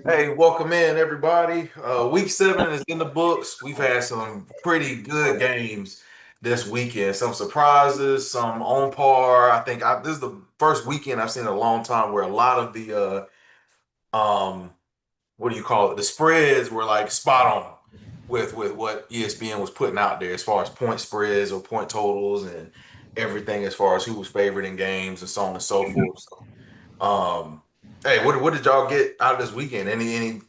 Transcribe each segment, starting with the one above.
Hey, welcome in everybody. Week 7 is in the books. We've had some pretty good games this weekend. Some surprises, some on par. This is the first weekend I've seen in a long time where a lot of the what do you call it? The spreads were like spot on with what ESPN was putting out there as far as point spreads or point totals and everything as far as who was favored in games and so on and so forth. Hey, what did y'all get out of this weekend? Any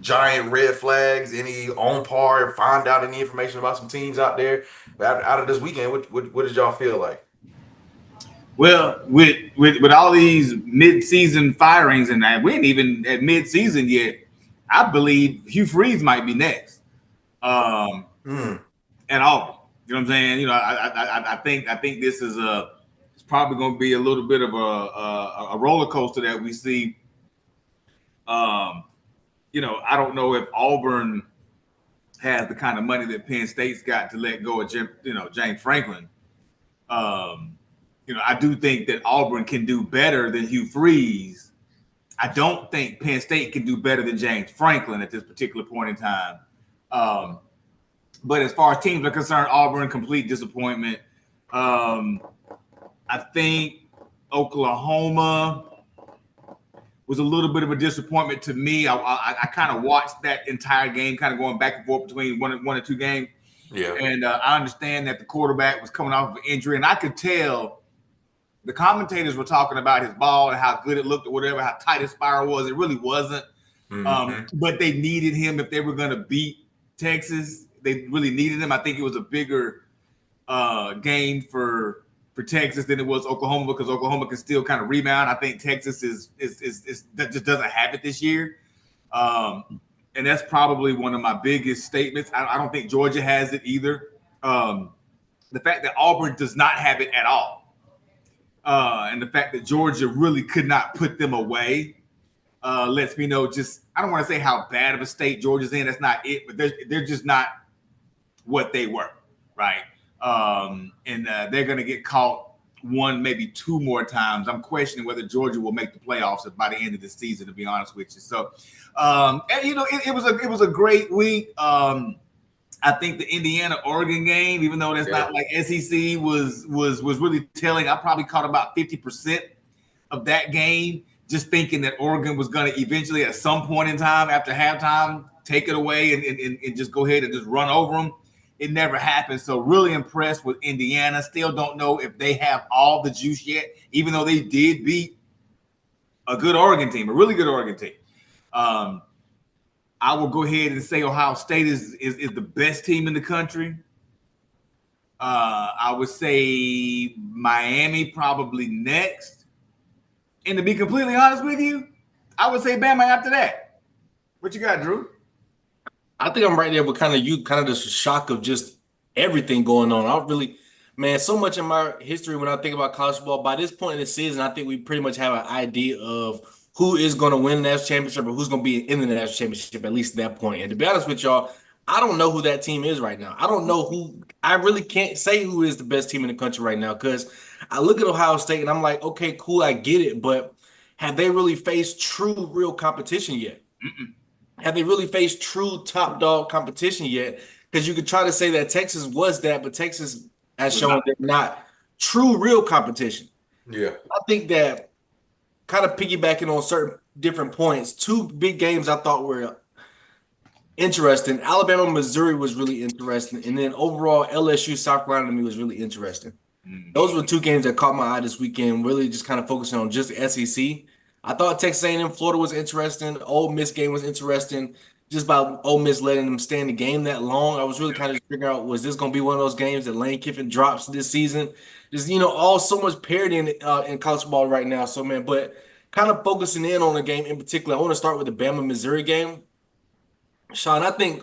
giant red flags? Any on par? Find out any information about some teams out there out of this weekend? What did y'all feel like? Well, with all these mid-season firings and that, we ain't even at mid-season yet. I believe Hugh Freeze might be next. And Auburn. You know what I'm saying? You know, I think this is it's probably going to be a little bit of a roller coaster that we see. You know, I don't know if Auburn has the kind of money that Penn State's got to let go of James Franklin. You know, I do think that Auburn can do better than Hugh Freeze. I don't think Penn State can do better than James Franklin at this particular point in time. But as far as teams are concerned, Auburn, complete disappointment. I think Oklahoma was a little bit of a disappointment to me. I kind of watched that entire game, kind of going back and forth between one and two games. Yeah. And I understand that the quarterback was coming off of an injury, and I could tell the commentators were talking about his ball and how good it looked or whatever, how tight his spiral was. It really wasn't. But they needed him if they were going to beat Texas. They really needed him. I think it was a bigger game for Texas than it was Oklahoma because Oklahoma can still kind of rebound. I think Texas is that just doesn't have it this year. And that's probably one of my biggest statements. I don't think Georgia has it either. The fact that Auburn does not have it at all. And the fact that Georgia really could not put them away lets me know I don't want to say how bad of a state Georgia's in. That's not it, but they're just not what they were, right? And they're going to get caught one, maybe two more times. I'm questioning whether Georgia will make the playoffs by the end of the season, to be honest with you. So, and, you know, it was a great week. I think the Indiana-Oregon game, even though that's not like SEC, was really telling. I probably caught about 50% of that game, just thinking that Oregon was going to eventually, at some point in time after halftime, take it away and just go ahead and just run over them. It never happened. So really impressed with Indiana. Still don't know if they have all the juice yet, even though they did beat a good Oregon team, a really good Oregon team. I will go ahead and say Ohio State is the best team in the country. I would say Miami probably next. And to be completely honest with you, I would say Bama after that. What you got, Drew? I think I'm right there with kind of this shock of just everything going on. So much in my history when I think about college football, by this point in the season, I think we pretty much have an idea of who is going to win the national championship or who's going to be in the national championship, at least at that point. And to be honest with y'all, I don't know who that team is right now. I really can't say who is the best team in the country right now because I look at Ohio State and I'm like, okay, cool, I get it. But have they really faced true, real competition yet? Have they really faced true top dog competition yet? Because you could try to say that Texas was that, but Texas has shown they're not true, real competition. Yeah. I think that kind of piggybacking on certain different points, two big games I thought were interesting. Alabama, Missouri was really interesting. And then overall, LSU, South Carolina to me was really interesting. Those were two games that caught my eye this weekend, really just kind of focusing on just the SEC. I thought Texas A&M, Florida was interesting. Ole Miss game was interesting. Just by Ole Miss letting them stay in the game that long, I was really kind of figuring out, was this going to be one of those games that Lane Kiffin drops this season? Just, all so much parity in college football right now. So, man, but kind of focusing in on the game in particular, I want to start with the Bama-Missouri game. Sean, I think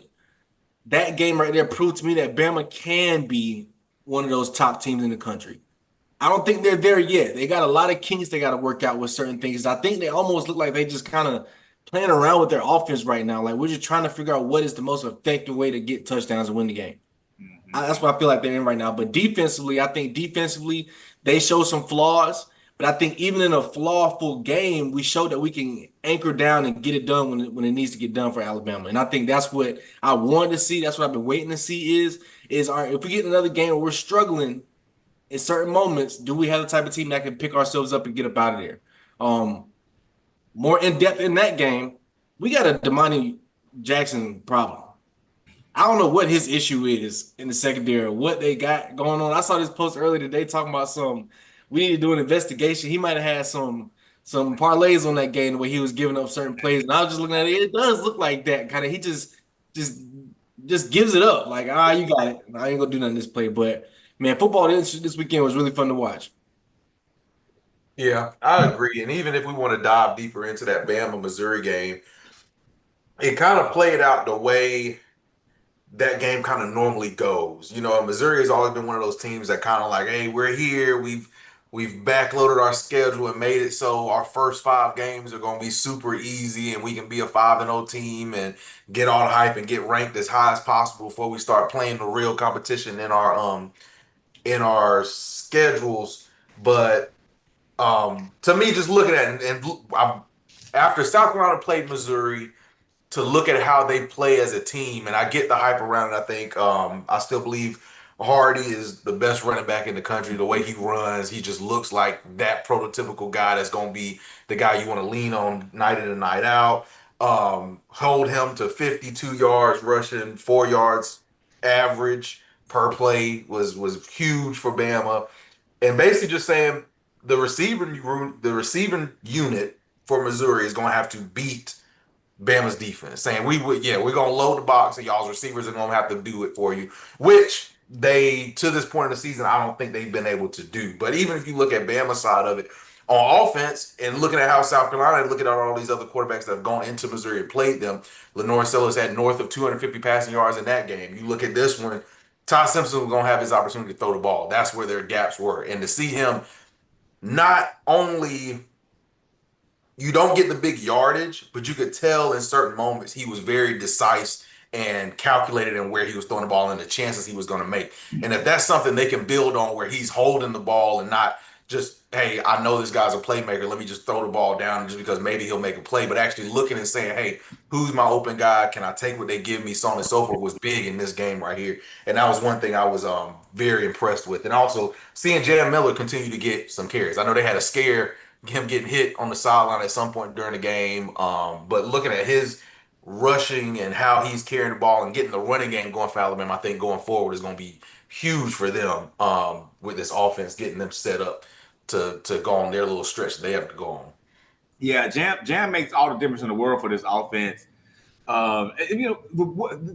that game right there proved to me that Bama can be one of those top teams in the country. I don't think they're there yet. They got a lot of kinks they got to work out with certain things. I think they almost look like they just kind of playing around with their offense right now. Like, we're just trying to figure out what is the most effective way to get touchdowns and win the game. That's what I feel like they're in right now. But defensively, I think defensively they show some flaws. But I think even in a flawful game, we show that we can anchor down and get it done when it needs to get done for Alabama. And I think that's what I wanted to see. That's what I've been waiting to see is our if we get another game where we're struggling in certain moments, do we have the type of team that can pick ourselves up and get up out of there? More in depth in that game, we got a Damani Jackson problem. I don't know what his issue is in the secondary, what they got going on. I saw this post earlier today talking about we need to do an investigation. He might have had some parlays on that game the way he was giving up certain plays. And I was just looking at it. It does look like that. Kind of he just gives it up. Like, you got it. I ain't gonna do nothing this play. But man, football this weekend was really fun to watch. Yeah, I agree. And even if we want to dive deeper into that Bama Missouri game, it kind of played out the way that game kind of normally goes. You know, Missouri has always been one of those teams that kind of like, hey, we're here. We've backloaded our schedule and made it so our first 5 games are going to be super easy, and we can be a 5-0 team and get all the hype and get ranked as high as possible before we start playing the real competition in our schedules. But to me, just looking at it, and after South Carolina played Missouri, to look at how they play as a team, and I get the hype around it. I think I still believe Hardy is the best running back in the country. The way he runs, he just looks like that prototypical guy that's going to be the guy you want to lean on night in and night out. Hold him to 52 yards rushing, 4 yards average per play was huge for Bama, and basically just saying the receiving unit for Missouri is going to have to beat Bama's defense, saying we're gonna load the box and y'all's receivers are gonna have to do it for you, which they to this point in the season I don't think they've been able to do. But even if you look at Bama's side of it on offense and looking at how South Carolina, look at all these other quarterbacks that have gone into Missouri and played them. Lenore Sellers had north of 250 passing yards in that game. You look at this one, Ty Simpson was gonna have his opportunity to throw the ball. That's where their gaps were, and to see him not only you don't get the big yardage, but you could tell in certain moments he was very decisive and calculated in where he was throwing the ball and the chances he was going to make. And if that's something they can build on where he's holding the ball and not just, hey, I know this guy's a playmaker, let me just throw the ball down just because maybe he'll make a play, but actually looking and saying, hey, who's my open guy? Can I take what they give me? So on and so forth was big in this game right here. And that was one thing I was very impressed with. And also seeing Jam Miller continue to get some carries. I know they had a scare him getting hit on the sideline at some point during the game. But looking at his rushing and how he's carrying the ball and getting the running game going for Alabama, I think going forward is going to be huge for them with this offense, getting them set up to go on their little stretch that they have to go on. Yeah, Jam makes all the difference in the world for this offense.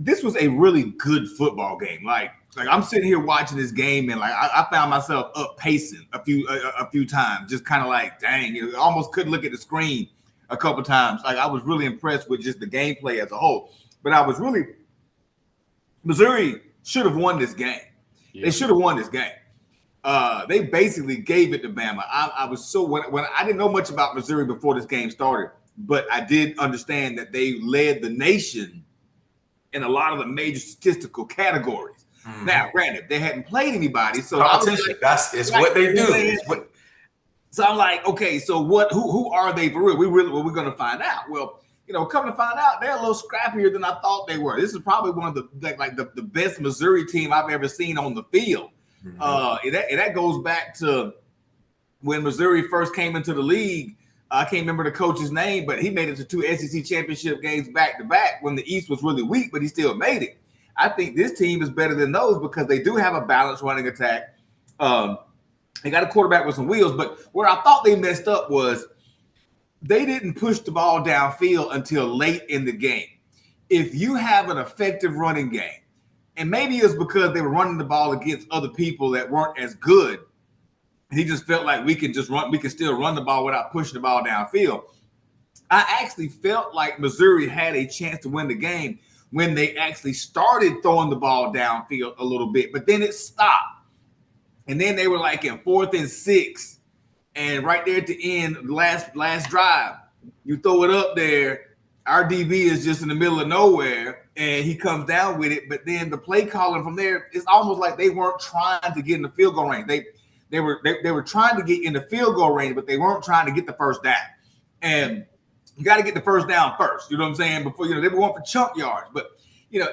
This was a really good football game. Like I'm sitting here watching this game, and like I found myself up pacing a few times, just kind of like, dang, I almost couldn't look at the screen a couple times. Like I was really impressed with just the gameplay as a whole. But Missouri should have won this game. Yeah. They should have won this game. They basically gave it to Bama. I was so when I didn't know much about Missouri before this game started, but I did understand that they led the nation in a lot of the major statistical categories. Mm-hmm. Now, granted, they hadn't played anybody, so competition. It's what they do. So I'm like, okay, so who are they for real? We're going to find out. Well, come to find out, they're a little scrappier than I thought they were. This is probably one of the best Missouri team I've ever seen on the field. Mm-hmm. That goes back to when Missouri first came into the league. I can't remember the coach's name, but he made it to 2 SEC championship games back to back when the East was really weak, but he still made it. I think this team is better than those because they do have a balanced running attack. They got a quarterback with some wheels, but where I thought they messed up was they didn't push the ball downfield until late in the game. If you have an effective running game, and maybe it's because they were running the ball against other people that weren't as good, he just felt like we can still run the ball without pushing the ball downfield. I actually felt like Missouri had a chance to win the game when they actually started throwing the ball downfield a little bit, but then it stopped. And then they were like in 4th and 6, and right there at the end, last drive, you throw it up there, our DB is just in the middle of nowhere and he comes down with it. But then the play calling from there, it's almost like they weren't trying to get in the field goal range. They were trying to get in the field goal range, but they weren't trying to get the first down. And you got to get the first down first. You know what I'm saying? Before, they were going for chunk yards. But,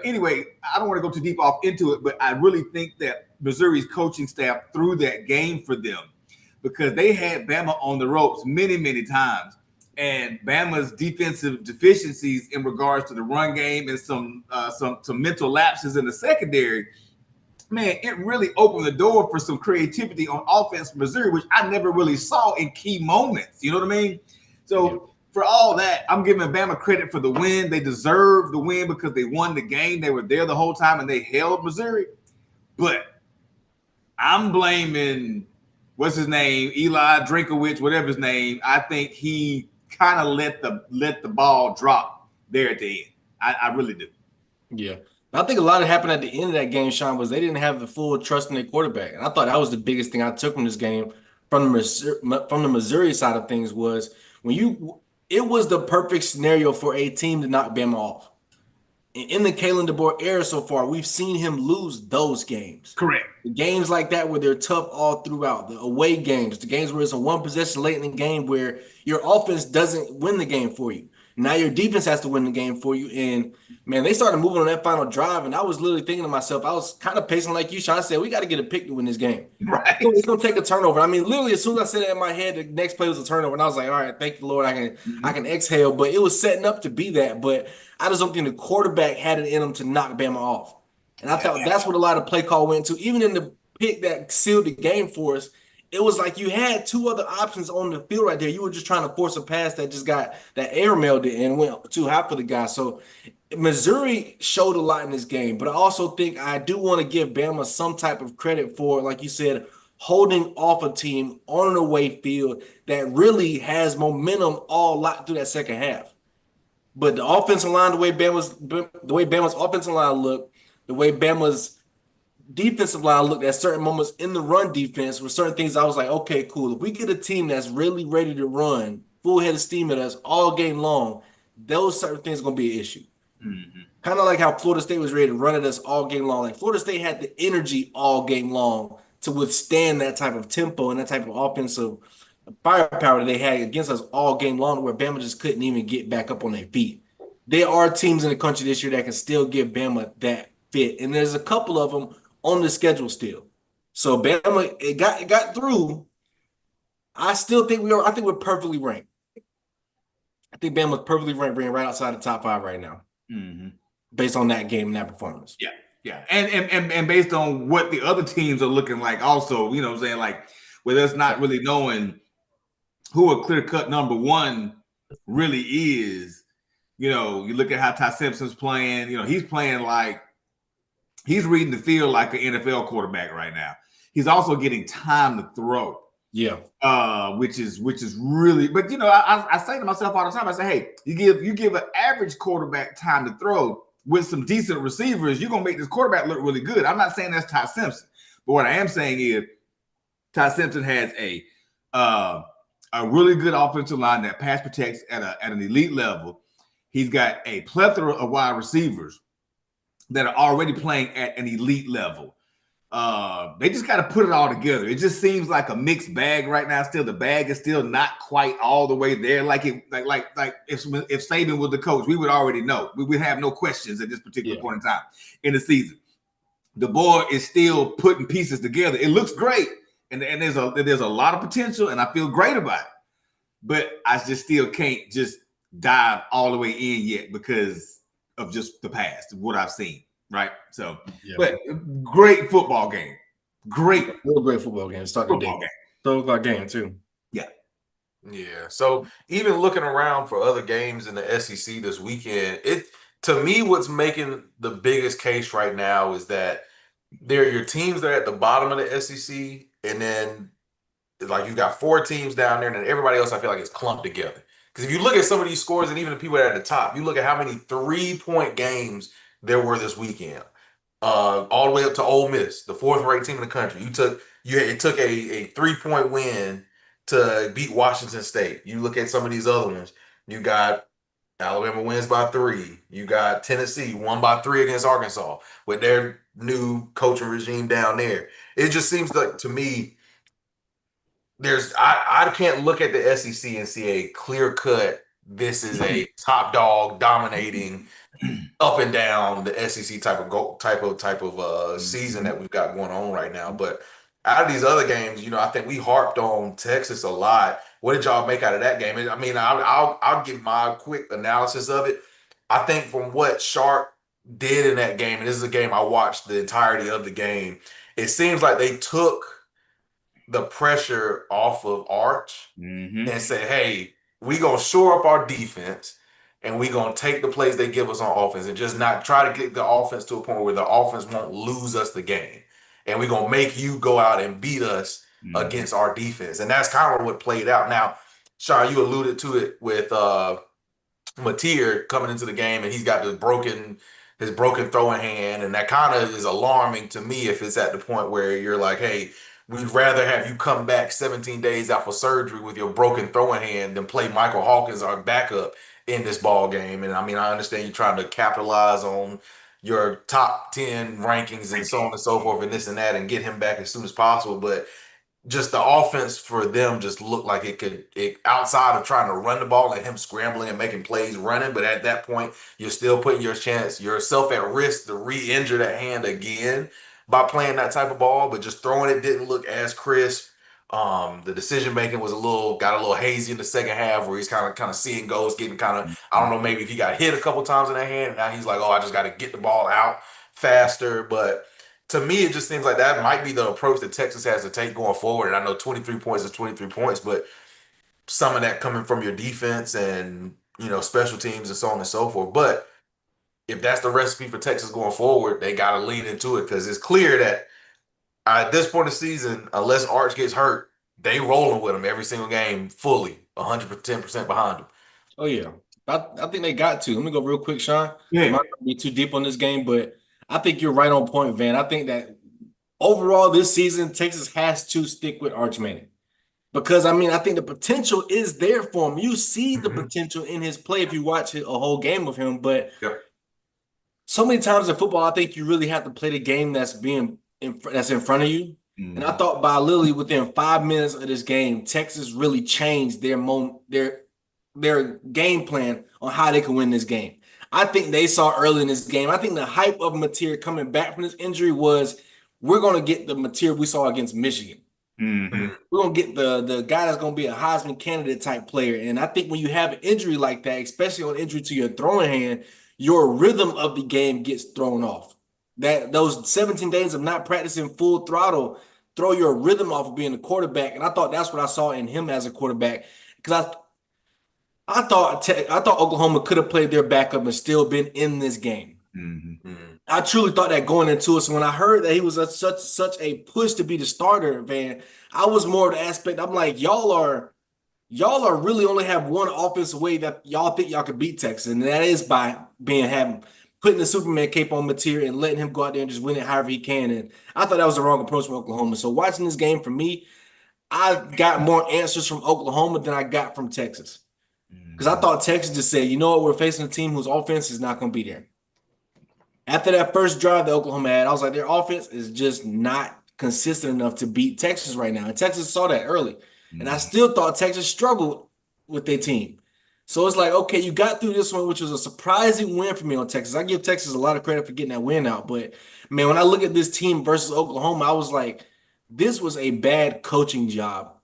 anyway, I don't want to go too deep off into it, but I really think that Missouri's coaching staff threw that game for them because they had Bama on the ropes many, many times. And Bama's defensive deficiencies in regards to the run game and some mental lapses in the secondary, man, it really opened the door for some creativity on offense for Missouri, which I never really saw in key moments. You know what I mean? So for all that, I'm giving Bama credit for the win. They deserve the win because they won the game. They were there the whole time and they held Missouri. But I'm blaming, what's his name, Eli Drinkowitz, whatever his name. I think he kind of let the ball drop there at the end. I really do. Yeah. I think a lot of happened at the end of that game, Sean, was they didn't have the full trust in their quarterback. And I thought that was the biggest thing I took from this game from the Missouri side of things was it was the perfect scenario for a team to knock Bama off. In the Kalen DeBoer era so far, we've seen him lose those games. Correct. The games like that where they're tough all throughout, the away games, the games where it's a one possession late in the game where your offense doesn't win the game for you. Now your defense has to win the game for you. And, man, they started moving on that final drive, and I was literally thinking to myself, I was kind of pacing like you, Sean. I said, we got to get a pick to win this game. Right. So it's going to take a turnover. I mean, literally, as soon as I said it in my head, the next play was a turnover, and I was like, all right, thank you, Lord, I can exhale. But it was setting up to be that. But I just don't think the quarterback had it in him to knock Bama off. And I thought that's what a lot of play call went to. Even in the pick that sealed the game for us, it was like you had two other options on the field right there. You were just trying to force a pass that just got that air mailed it and went too high for the guy. So Missouri showed a lot in this game, but I also think I do want to give Bama some type of credit for, like you said, holding off a team on an away field that really has momentum all locked through that second half. But the offensive line, the way Bama's offensive line looked, the way Bama's defensive line looked at certain moments in the run defense with certain things, I was like, okay, cool. If we get a team that's really ready to run, full head of steam at us all game long, those certain things are going to be an issue. Mm-hmm. Kind of like how Florida State was ready to run at us all game long. Like Florida State had the energy all game long to withstand that type of tempo and that type of offensive firepower that they had against us all game long, where Bama just couldn't even get back up on their feet. There are teams in the country this year that can still give Bama that fit, and there's a couple of them on the schedule still. So Bama, it got through. I still think I think we're perfectly ranked. I think Bama's perfectly ranked, being right outside the top 5 right now, based on that game and that performance. Yeah, and based on what the other teams are looking like, also, you know what I'm saying, like with us not really knowing who a clear-cut number one really is. You look at how Ty Simpson's playing. He's playing like he's reading the field like an NFL quarterback right now. He's also getting time to throw. Yeah. Which is really, but I say to myself all the time, I say, hey, you give an average quarterback time to throw with some decent receivers, you're gonna make this quarterback look really good. I'm not saying that's Ty Simpson, but what I am saying is Ty Simpson has a really good offensive line that pass protects at an elite level. He's got a plethora of wide receivers that are already playing at an elite level. They just got to put it all together. It just seems like a mixed bag right now. Still, the bag is still not quite all the way there. Like if Saban was the coach, we would already know. We would have no questions at this particular point in time in the season. The board is still putting pieces together. It looks great, and there's a lot of potential, and I feel great about it. But I just still can't just dive all the way in yet because of just the past, what I've seen. Right. So, but great football game. Great football game. Starting the day. 12 o'clock game too. Yeah. Yeah. So even looking around for other games in the SEC this weekend, to me, what's making the biggest case right now is that there are your teams that are at the bottom of the SEC, and then like you got 4 teams down there, and then everybody else I feel like is clumped together. Because if you look at some of these scores, and even the people that are at the top, you look at how many 3-point games there were this weekend, all the way up to Ole Miss, the 4th-ranked team in the country. It took a 3-point win to beat Washington State. You look at some of these other ones. You got Alabama wins by 3. You got Tennessee won by 3 against Arkansas with their new coaching regime down there. It just seems like to me I can't look at the SEC and see a clear cut. This is a top dog dominating up and down the SEC type of season that we've got going on right now. But out of these other games, I think we harped on Texas a lot. What did y'all make out of that game? I mean, I'll give my quick analysis of it. I think from what Sharp did in that game, and this is a game I watched the entirety of the game, it seems like they took the pressure off of Arch and say, hey, we gonna shore up our defense and we gonna take the plays they give us on offense and just not try to get the offense to a point where the offense won't lose us the game. And we gonna make you go out and beat us against our defense. And that's kind of what played out. Now, Sean, you alluded to it with Mateer coming into the game and he's got his broken throwing hand, and that kind of is alarming to me if it's at the point where you're like, hey, we'd rather have you come back 17 days after surgery with your broken throwing hand than play Michael Hawkins, our backup, in this ball game. And I mean, I understand you're trying to capitalize on your top 10 rankings and so on and so forth and this and that and get him back as soon as possible. But just the offense for them just looked like it outside of trying to run the ball and him scrambling and making plays running. But at that point, you're still putting yourself at risk to re-injure that hand again by playing that type of ball. But just throwing it didn't look as crisp. The decision making was got a little hazy in the second half where he's kind of seeing goals, getting I don't know, maybe if he got hit a couple times in that hand and now he's like, oh, I just got to get the ball out faster. But to me, it just seems like that might be the approach that Texas has to take going forward. And I know 23 points is 23 points, but some of that coming from your defense and, special teams and so on and so forth. But if that's the recipe for Texas going forward, they got to lean into it because it's clear that at this point of the season, unless Arch gets hurt, they rolling with him every single game fully, 110% behind him. Oh, yeah. I think they got to. Let me go real quick, Sean. Yeah. I'm not going to be too deep on this game, but I think you're right on point, Van. I think that overall this season, Texas has to stick with Arch Manning. Because, I mean, I think the potential is there for him. You see the potential in his play if you watch a whole game of him. But so many times in football, I think you really have to play the game that's in front of you. And I thought by literally within 5 minutes of this game, Texas really changed their game plan on how they can win this game. I think they saw early in this game. I think the hype of Mateer coming back from this injury was we're going to get the Mateer we saw against Michigan. We're going to get the guy that's going to be a Heisman candidate type player. And I think when you have an injury like that, especially an injury to your throwing hand, your rhythm of the game gets thrown off. Those 17 days of not practicing full throttle throw your rhythm off of being a quarterback. And I thought that's what I saw in him as a quarterback. Because I thought Oklahoma could have played their backup and still been in this game. I truly thought that going into it. So when I heard that he was such a push to be the starter, Van, I was more of the aspect. I'm like, y'all are really only have one offensive way that y'all think y'all could beat Texas, and that is by putting the Superman cape on Mateer and letting him go out there and just win it however he can. And I thought that was the wrong approach from Oklahoma. So watching this game, for me, I got more answers from Oklahoma than I got from Texas. Because I thought Texas just said, you know what, we're facing a team whose offense is not going to be there. After that first drive that Oklahoma had, I was like, their offense is just not consistent enough to beat Texas right now. And Texas saw that early. And I still thought Texas struggled with their team. So it's like, okay, you got through this one, which was a surprising win for me on Texas. I give Texas a lot of credit for getting that win out. But, man, when I look at this team versus Oklahoma, I was like, this was a bad coaching job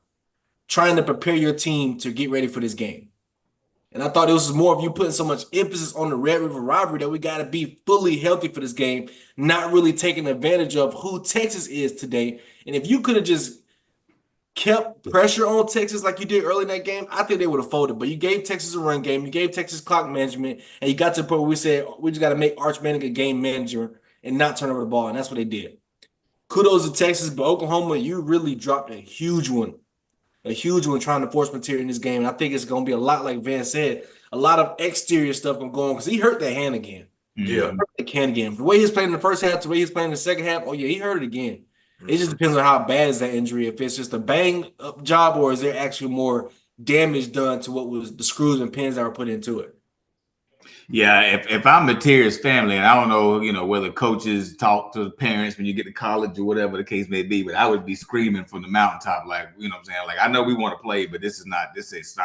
trying to prepare your team to get ready for this game. And I thought it was more of you putting so much emphasis on the Red River rivalry that we got to be fully healthy for this game, not really taking advantage of who Texas is today. And if you could have just kept pressure on Texas like you did early in that game, I think they would have folded. But you gave Texas a run game, you gave Texas clock management, and you got to the point where we said we just got to make Arch Manning a game manager and not turn over the ball. And that's what they did. Kudos to Texas, but Oklahoma, you really dropped a huge one trying to force Mateer in this game. And I think it's going to be a lot, like Van said, a lot of exterior stuff going to go on because he hurt that hand again. Yeah. The hand again. The way he's playing in the first half to the way he's playing in the second half, oh, yeah, he hurt it again. It just depends on how bad is that injury. If it's just a bang-up job or is there actually more damage done to what was the screws and pins that were put into it? Yeah, if I'm Material's family, and I don't know, whether coaches talk to the parents when you get to college or whatever the case may be, but I would be screaming from the mountaintop, like, what I'm saying? Like, I know we want to play, but this is not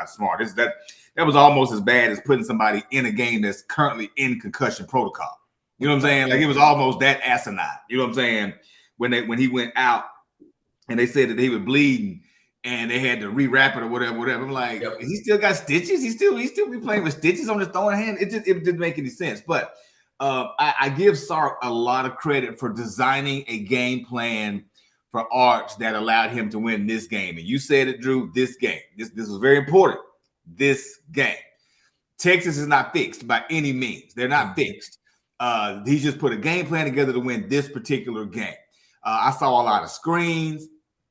smart. That was almost as bad as putting somebody in a game that's currently in concussion protocol. You know what I'm saying? Like, it was almost that asinine. You know what I'm saying? When he went out and they said that he was bleeding and they had to rewrap it or whatever. I'm like, yep. He still got stitches. He still be playing with stitches on his throwing hand. It didn't make any sense. But I give Sark a lot of credit for designing a game plan for Arch that allowed him to win this game. And you said it, Drew. This game. This was very important. This game. Texas is not fixed by any means. They're not fixed. He just put a game plan together to win this particular game. I saw a lot of screens.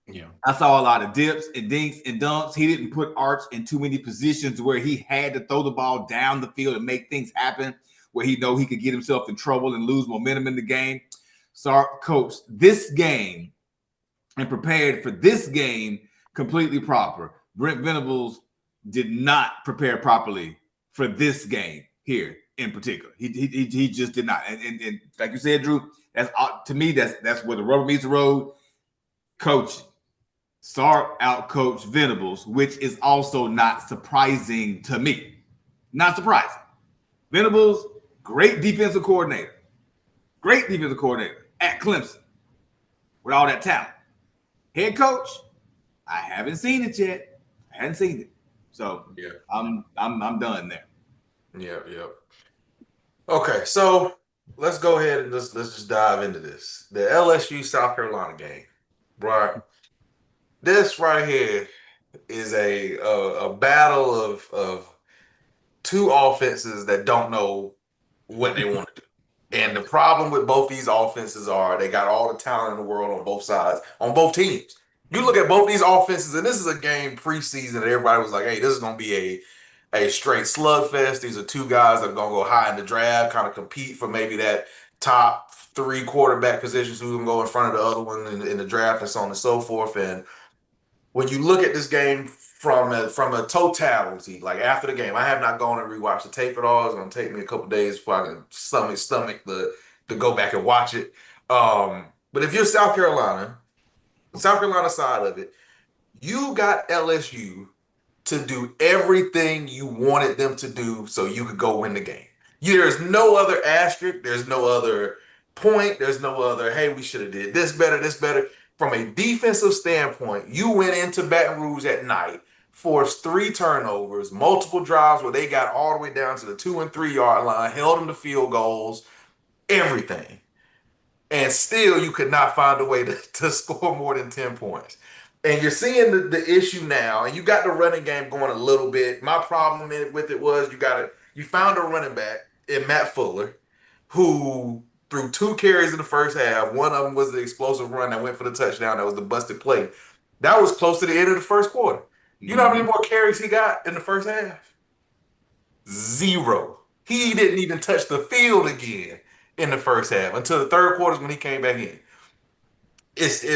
Yeah, I saw a lot of dips and dinks and dunks. He didn't put Arch in too many positions where he had to throw the ball down the field and make things happen, where he know he could get himself in trouble and lose momentum in the game. Sark coached this game and prepared for this game completely proper. Brent Venables did not prepare properly for this game here in particular. He just did not. And like you said, Drew, that's to me that's where the rubber meets the road. Coaching. Sark outcoached Venables, which is also not surprising to me. Not surprising. Venables, great defensive coordinator. Great defensive coordinator at Clemson with all that talent. Head coach, I haven't seen it yet. I hadn't seen it. So yeah, I'm done there. Yep. Okay, so let's go ahead and let's just dive into this. The LSU South Carolina game, right? This right here is a battle of two offenses that don't know what they want to do. And the problem with both these offenses are they got all the talent in the world on both sides, on both teams. You look at both these offenses, and this is a game preseason that everybody was like, hey, this is going to be a straight slugfest. These are two guys that are going to go high in the draft, kind of compete for maybe that top 3 quarterback positions who can go in front of the other one in the draft and so on and so forth. And when you look at this game from a totality, like after the game, I have not gone and rewatched the tape at all. It's going to take me a couple days before I can stomach to go back and watch it. But if you're South Carolina side of it, you got LSU to do everything you wanted them to do so you could go win the game. There's no other asterisk. There's no other point. There's no other, hey, we should have did this better. From a defensive standpoint, you went into Baton Rouge at night, forced 3 turnovers, multiple drives where they got all the way down to the 2 and 3 yard line, held them to field goals, everything. And still you could not find a way to score more than 10 points. And you're seeing the issue now, and you got the running game going a little bit. My problem with it was you found a running back in Matt Fuller, who threw 2 carries in the first half. One of them was the explosive run that went for the touchdown. That was the busted play. That was close to the end of the first quarter. You know how many more carries he got in the first half? 0. He didn't even touch the field again in the first half until the third quarter when he came back in.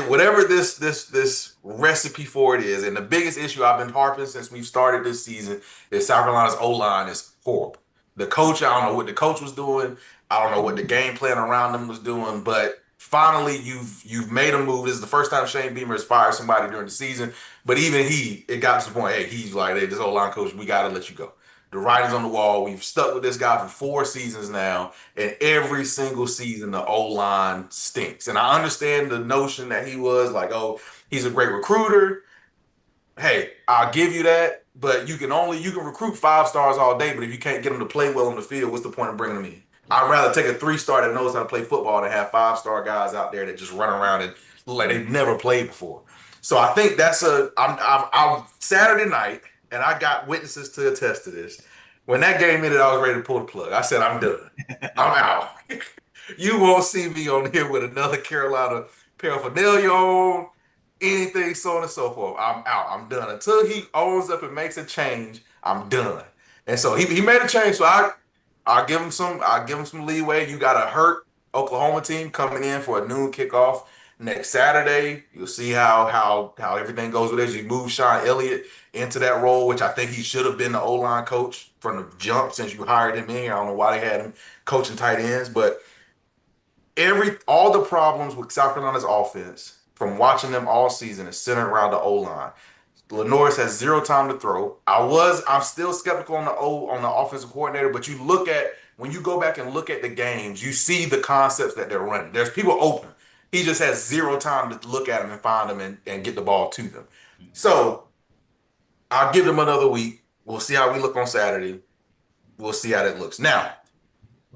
Whatever this recipe for it is, and the biggest issue I've been harping since we've started this season is South Carolina's O-line is horrible. The coach, I don't know what the coach was doing. I don't know what the game plan around them was doing, but finally you've made a move. This is the first time Shane Beamer has fired somebody during the season, but even it got to the point, hey, he's like, hey, this O-line coach, we got to let you go. The writing's on the wall. We've stuck with this guy for 4 seasons now, and every single season the O-line stinks. And I understand the notion that he was like, oh, he's a great recruiter. Hey, I'll give you that, but you can recruit 5 stars all day, but if you can't get them to play well on the field, what's the point of bringing them in? I'd rather take a 3-star that knows how to play football than have 5-star guys out there that just run around and look like they've never played before. So I think that's I'm Saturday night, and I got witnesses to attest to this. When that game ended, I was ready to pull the plug. I said, I'm done. I'm out. You won't see me on here with another Carolina paraphernalia on, anything, so on and so forth. I'm out. I'm done. Until he owns up and makes a change, I'm done. And so he made a change. So I'll give him some leeway. You got a hurt Oklahoma team coming in for a noon kickoff next Saturday. You'll see how everything goes with it. You move Sean Elliott into that role, which I think he should have been the O-line coach from the jump since you hired him in. I don't know why they had him coaching tight ends, but all the problems with South Carolina's offense from watching them all season is centered around the O-line. Lenoris has zero time to throw. I'm still skeptical on the offensive coordinator, but when you go back and look at the games, you see the concepts that they're running. There's people open. He just has zero time to look at them and find them and get the ball to them. So I'll give them another week. We'll see how we look on Saturday. We'll see how that looks. Now,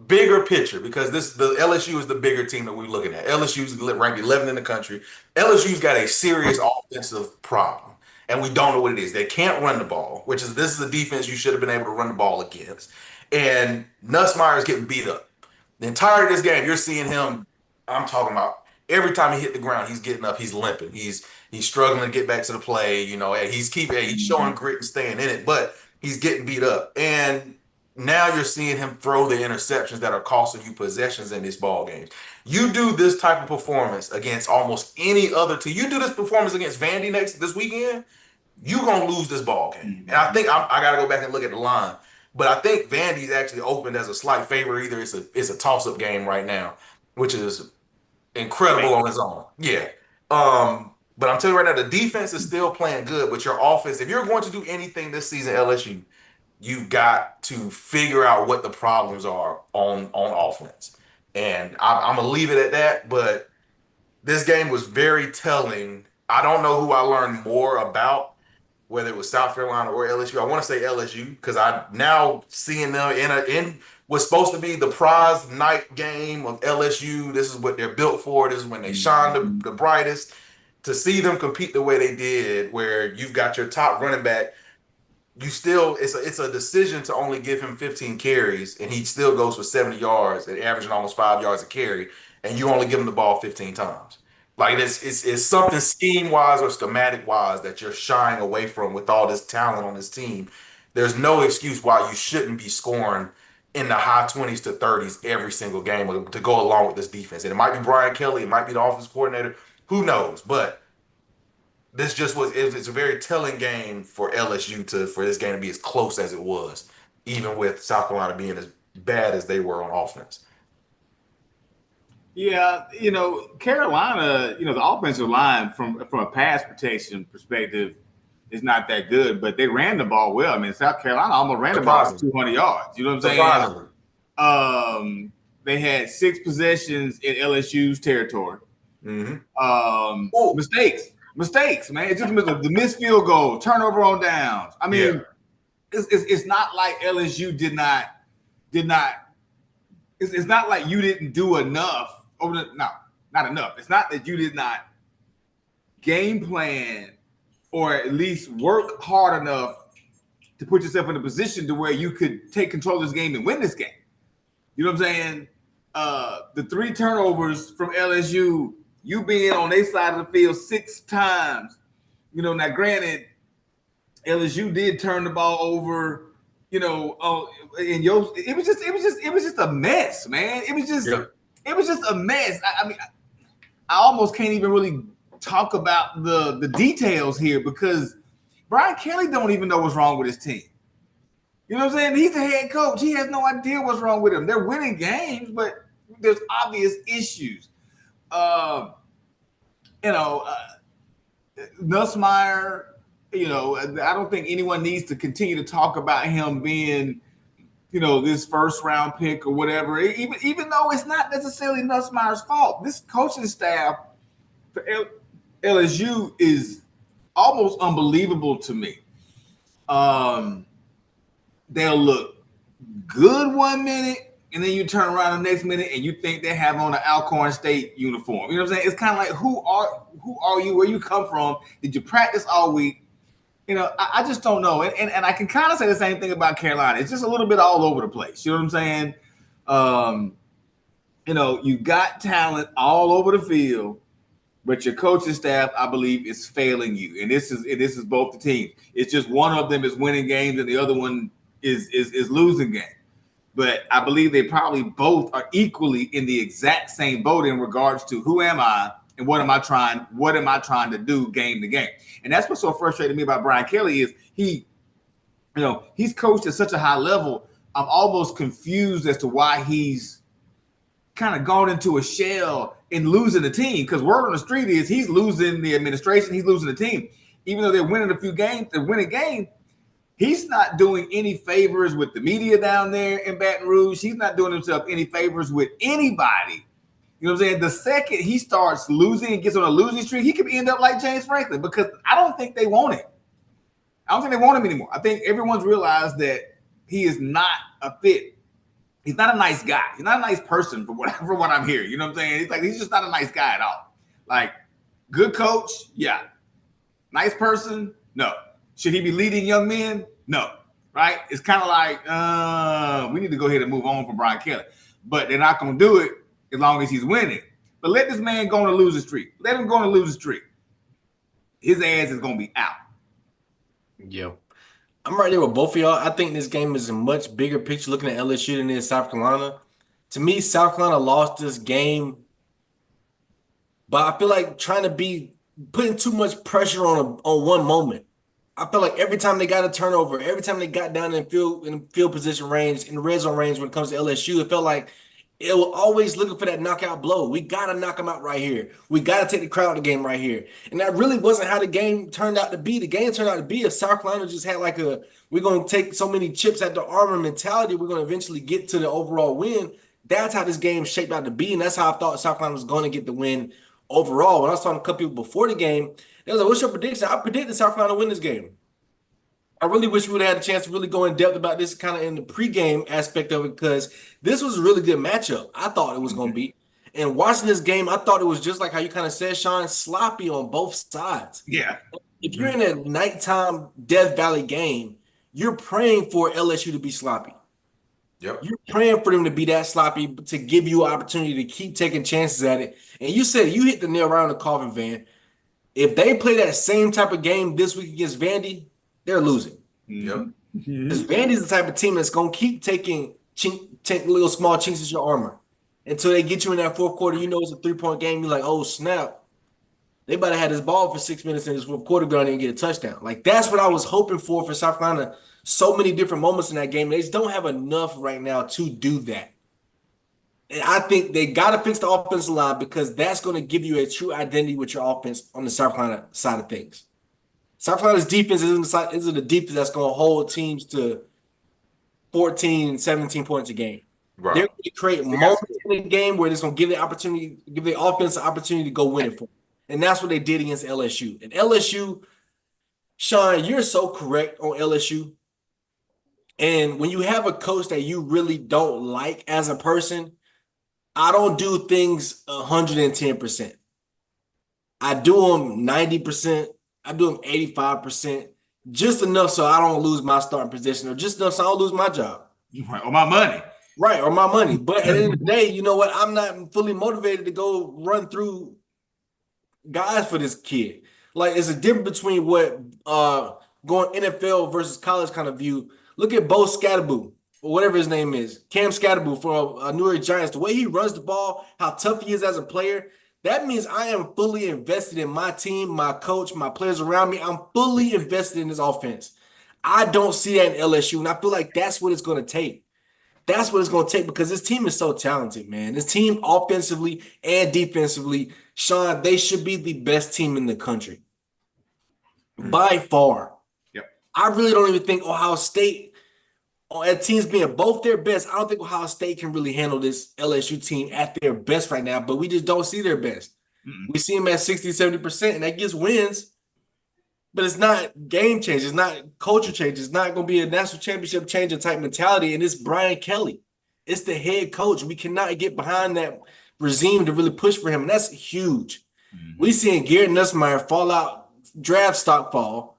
bigger picture, because the LSU is the bigger team that we're looking at. LSU's ranked 11 in the country. LSU's got a serious offensive problem, and we don't know what it is. They can't run the ball, this is a defense you should have been able to run the ball against. And Nussmeier's getting beat up. The entirety of this game, you're seeing him. I'm talking about every time he hit the ground, he's getting up, he's limping, he's struggling to get back to the play. He's showing grit and staying in it, but he's getting beat up. And now you're seeing him throw the interceptions that are costing you possessions in these ball games. You do this type of performance against almost any other team. You do this performance against Vandy this weekend, you're gonna lose this ball game. And I think I got to go back and look at the line, but I think Vandy's actually opened as a slight favorite. Either it's a toss-up game right now, which is incredible on its own. Yeah. But I'm telling you right now, the defense is still playing good, but your offense, if you're going to do anything this season, LSU, you've got to figure out what the problems are on offense. And I'm going to leave it at that, but this game was very telling. I don't know who I learned more about, whether it was South Carolina or LSU. I want to say LSU because I'm now seeing them in what's supposed to be the prize night game of LSU. This is what they're built for. This is when they shine the brightest. To see them compete the way they did, where you've got your top running back, it's a decision to only give him 15 carries, and he still goes for 70 yards and averaging almost 5 yards a carry, and you only give him the ball 15 times. Like it's something scheme wise or schematic wise that you're shying away from with all this talent on this team. There's no excuse why you shouldn't be scoring in the high 20s to 30s every single game to go along with this defense. And it might be Brian Kelly, it might be the offensive coordinator, who knows? But it's a very telling game for LSU for this game to be as close as it was, even with South Carolina being as bad as they were on offense. Yeah, Carolina, the offensive line from a pass protection perspective is not that good, but they ran the ball well. I mean, South Carolina almost ran the ball for 200 yards. You know what I'm saying? They had 6 possessions in LSU's territory. Mm-hmm. Mistakes, man. It's just the missed field goal, turnover on downs. I mean, it's not like LSU did not. It's not like you didn't do enough. Not enough. It's not that you did not game plan or at least work hard enough to put yourself in a position to where you could take control of this game and win this game. You know what I'm saying? The 3 turnovers from LSU, you being on their side of the field 6 times. Now granted, LSU did turn the ball over. It was just a mess, man. It was just a mess. I mean, I almost can't even really talk about the details here because Brian Kelly don't even know what's wrong with his team. You know what I'm saying? He's the head coach. He has no idea what's wrong with him. They're winning games, but there's obvious issues. Nussmeier, I don't think anyone needs to continue to talk about him being, this first round pick or whatever, even though it's not necessarily Nussmeier's fault. This coaching staff for LSU is almost unbelievable to me. They'll look good one minute, and then you turn around the next minute and you think they have on an Alcorn State uniform. You know what I'm saying? It's kind of like, who are you? Where you come from? Did you practice all week? I just don't know. And I can kind of say the same thing about Carolina. It's just a little bit all over the place. You know what I'm saying? You got talent all over the field, but your coaching staff, I believe, is failing you. And this is both the teams. It's just one of them is winning games and the other one is losing games. But I believe they probably both are equally in the exact same boat in regards to who am I and what am I trying to do game to game? And that's what's so frustrating me about Brian Kelly is he's coached at such a high level. I'm almost confused as to why he's kind of gone into a shell and losing the team, because word on the street is he's losing the administration, he's losing the team. Even though they're winning a few games, they're winning games. He's not doing any favors with the media down there in Baton Rouge. He's not doing himself any favors with anybody. You know what I'm saying? The second he starts losing and gets on a losing streak, he could end up like James Franklin, because I don't think they want him. I don't think they want him anymore. I think everyone's realized that he is not a fit. He's not a nice guy. He's not a nice person for what I'm hearing. You know what I'm saying? He's just not a nice guy at all. Like, good coach, yeah. Nice person, no. Should he be leading young men? No. Right? It's kind of like, we need to go ahead and move on from Brian Kelly. But they're not going to do it as long as he's winning. But let this man go on a losing streak. Let him go on a losing streak. His ass is going to be out. Yeah. I'm right there with both of y'all. I think this game is a much bigger picture looking at LSU than it is South Carolina. To me, South Carolina lost this game, but I feel like trying to be putting too much pressure on one moment. I feel like every time they got a turnover, every time they got down in field position range, in the red zone range when it comes to LSU, it felt like it was always looking for that knockout blow. We got to knock them out right here. We got to take the crowd the game right here. And that really wasn't how the game turned out to be. The game turned out to be if South Carolina just had like we're going to take so many chips at the armor mentality, we're going to eventually get to the overall win. That's how this game shaped out to be, and that's how I thought South Carolina was going to get the win overall. When I was talking to a couple people before the game, they was like, what's your prediction? I predicted South Carolina win this game. I really wish we would have had a chance to really go in depth about this kind of in the pregame aspect of it, because this was a really good matchup. I thought it was going to be. And watching this game, I thought it was just like how you kind of said, Sean, sloppy on both sides. Yeah. If you're in a nighttime Death Valley game, you're praying for LSU to be sloppy. Yep. You're praying for them to be that sloppy to give you an opportunity to keep taking chances at it. And you said you hit the nail right on the coffin, Van. If they play that same type of game this week against Vandy, they're losing. Yep. Because Vandy's the type of team that's going to keep taking little small chinks at your armor until they get you in that fourth quarter. You know it's a 3-point game. You're like, oh, snap. They better have this ball for 6 minutes in this fourth quarter going and get a touchdown. Like, that's what I was hoping for South Carolina. So many different moments in that game. They just don't have enough right now to do that. And I think they got to fix the offensive line, because that's going to give you a true identity with your offense on the South Carolina side of things. South Carolina's defense isn't a defense that's going to hold teams to 14, 17 points a game. Right. They're going to create moments in the game where it's going to give the offense an opportunity to go win it for them. And that's what they did against LSU. And LSU, Sean, you're so correct on LSU. And when you have a coach that you really don't like as a person, I don't do things 110%. I do them 90%. I do them 85%, just enough so I don't lose my starting position, or just enough so I don't lose my job. Right, or my money. Right, or my money. But at the end of the day, you know what? I'm not fully motivated to go run through guys for this kid. Like, it's a difference between what going NFL versus college kind of view. Look at Bo Scatterboo, or whatever his name is, Cam Scatterboo for New York Giants. The way he runs the ball, how tough he is as a player, that means I am fully invested in my team, my coach, my players around me. I'm fully invested in this offense. I don't see that in LSU, and I feel like that's what it's going to take. That's what it's going to take, because this team is so talented, man. This team offensively and defensively, Sean, they should be the best team in the country. By far. Yep. I really don't even think Ohio State, at teams being both their best, I don't think Ohio State can really handle this LSU team at their best right now, but we just don't see their best. We see them at 60, 70%, and that gets wins, but it's not game change. It's not culture change. It's not going to be a national championship changer type mentality, and it's Brian Kelly. It's the head coach. We cannot get behind that regime to really push for him, and that's huge. We seeing Garrett Nussmeier fall out, draft stock fall.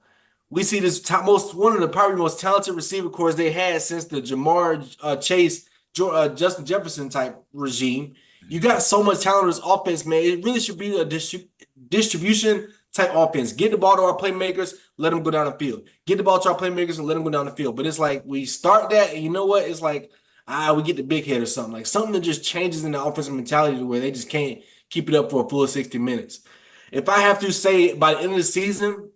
We see this one of the probably most talented receiver cores they had since the Jamar Chase, Justin Jefferson type regime. You got so much talent in this offense, man. It really should be a distribution type offense. Get the ball to our playmakers, let them go down the field. Get the ball to our playmakers and let them go down the field. But it's like we start that, and you know what? It's like, we get the big head or something. Like something that just changes in the offensive mentality to where they just can't keep it up for a full 60 minutes. If I have to say by the end of the season,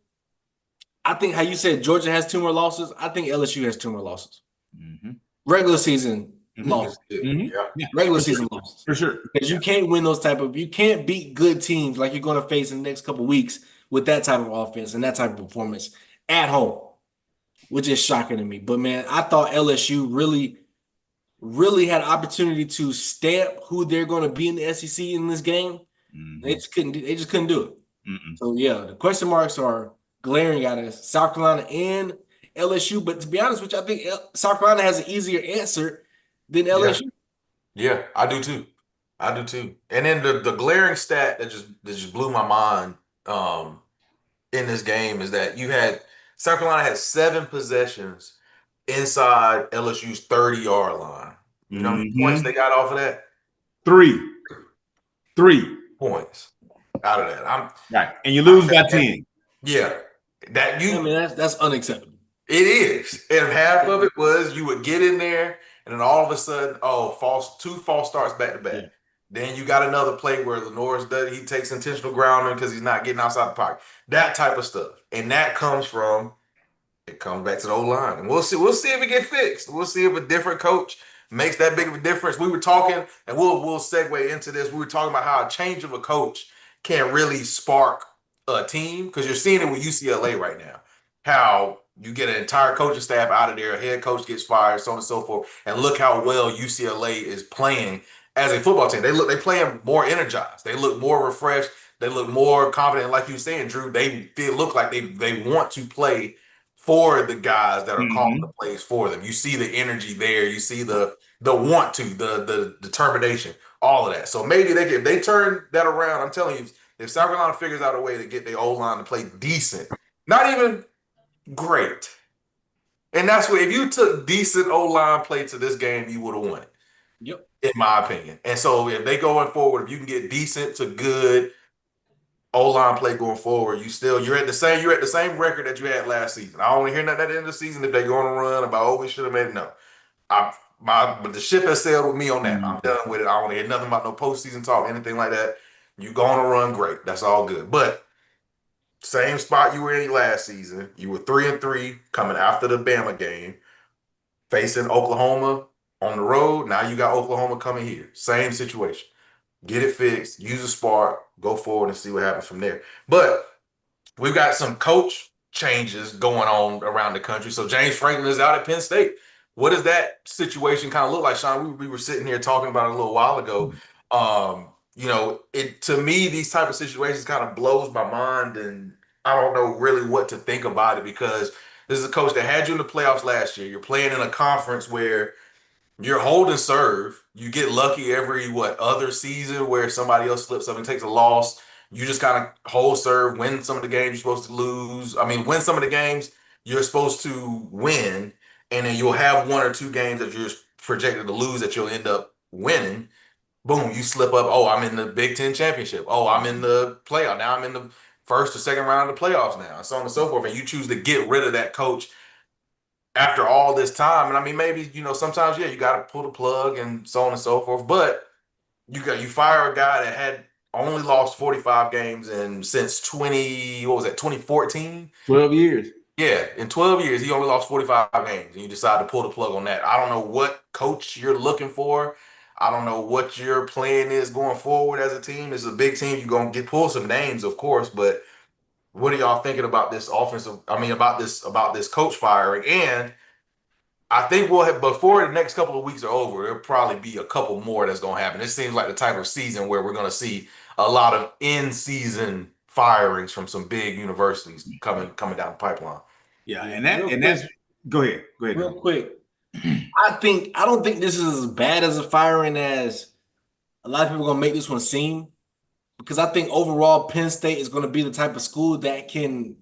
I think how you said Georgia has 2 more losses. I think LSU has 2 more losses. Mm-hmm. Regular season Mm-hmm. losses. Mm-hmm. Yeah. Regular season losses. For sure. Because you can't win you can't beat good teams like you're going to face in the next couple of weeks with that type of offense and that type of performance at home, which is shocking to me. But man, I thought LSU really had opportunity to stamp who they're going to be in the SEC in this game. Mm-hmm. They just couldn't do it. Mm-mm. So yeah, the question marks are glaring at us, South Carolina and LSU. But to be honest with you, I think South Carolina has an easier answer than LSU. Yeah, I do too. And then the glaring stat that just blew my mind in this game is that South Carolina had 7 possessions inside LSU's 30-yard line. You know how many points they got off of that? 3 points out of that. Right, and you lose by 10. Yeah, that's unacceptable. It is, and half of it was you would get in there, and then all of a sudden, 2 false starts back to back. Yeah. Then you got another play where he takes intentional grounding because he's not getting outside the pocket. That type of stuff, and that comes back to the O-line, and we'll see if it gets fixed. We'll see if a different coach makes that big of a difference. We were talking, and we'll segue into this. We were talking about how a change of a coach can really spark a team, because you're seeing it with UCLA right now. How you get an entire coaching staff out of there, a head coach gets fired, so on and so forth, and look how well UCLA is playing as a football team. They playing more energized. They look more refreshed. They look more confident. Like you were saying, Drew, they look like they want to play for the guys that are calling the plays for them. You see the energy there. You see the want to, the determination, all of that. So maybe if they turn that around, I'm telling you, if South Carolina figures out a way to get their O-line to play decent, not even great. And that's what, if you took decent O-line play to this game, you would have won it. Yep. In my opinion. And so if they going forward, if you can get decent to good O-line play going forward, you're at the same record that you had last season. I don't want to hear nothing at the end of the season if they're going to run about, we should have made it. No. But the ship has sailed with me on that. I'm done with it. I don't want to hear nothing about no postseason talk, anything like that. You going to run, great. That's all good. But same spot you were in last season. You were 3-3 coming after the Bama game, facing Oklahoma on the road. Now you got Oklahoma coming here. Same situation. Get it fixed. Use a spark. Go forward and see what happens from there. But we've got some coach changes going on around the country. So James Franklin is out at Penn State. What does that situation kind of look like, Sean? We were sitting here talking about it a little while ago. To me, these type of situations kind of blows my mind, and I don't know really what to think about it, because this is a coach that had you in the playoffs last year. You're playing in a conference where you're holding serve. You get lucky every other season where somebody else slips up and takes a loss. You just kind of hold serve, win some of the games you're supposed to lose. Win some of the games you're supposed to win, and then you'll have 1 or 2 games that you're projected to lose that you'll end up winning. Boom, you slip up. Oh, I'm in the Big Ten championship. Oh, I'm in the playoff. Now I'm in the first or second round of the playoffs now, and so on and so forth. And you choose to get rid of that coach after all this time. And maybe, sometimes, you got to pull the plug and so on and so forth. But you fire a guy that had only lost 45 games since 2014? 12 years. Yeah, in 12 years, he only lost 45 games, and you decide to pull the plug on that. I don't know what coach you're looking for. I don't know what your plan is going forward as a team. It's a big team. You're going to pull some names, of course, but what are y'all thinking about this about this coach firing? And I think we'll have, before the next couple of weeks are over, there'll probably be a couple more that's going to happen. It seems like the type of season where we're going to see a lot of in-season firings from some big universities coming down the pipeline. Yeah, that's go ahead. Real quick. I don't think this is as bad as a firing as a lot of people are going to make this one seem, because I think overall Penn State is going to be the type of school that can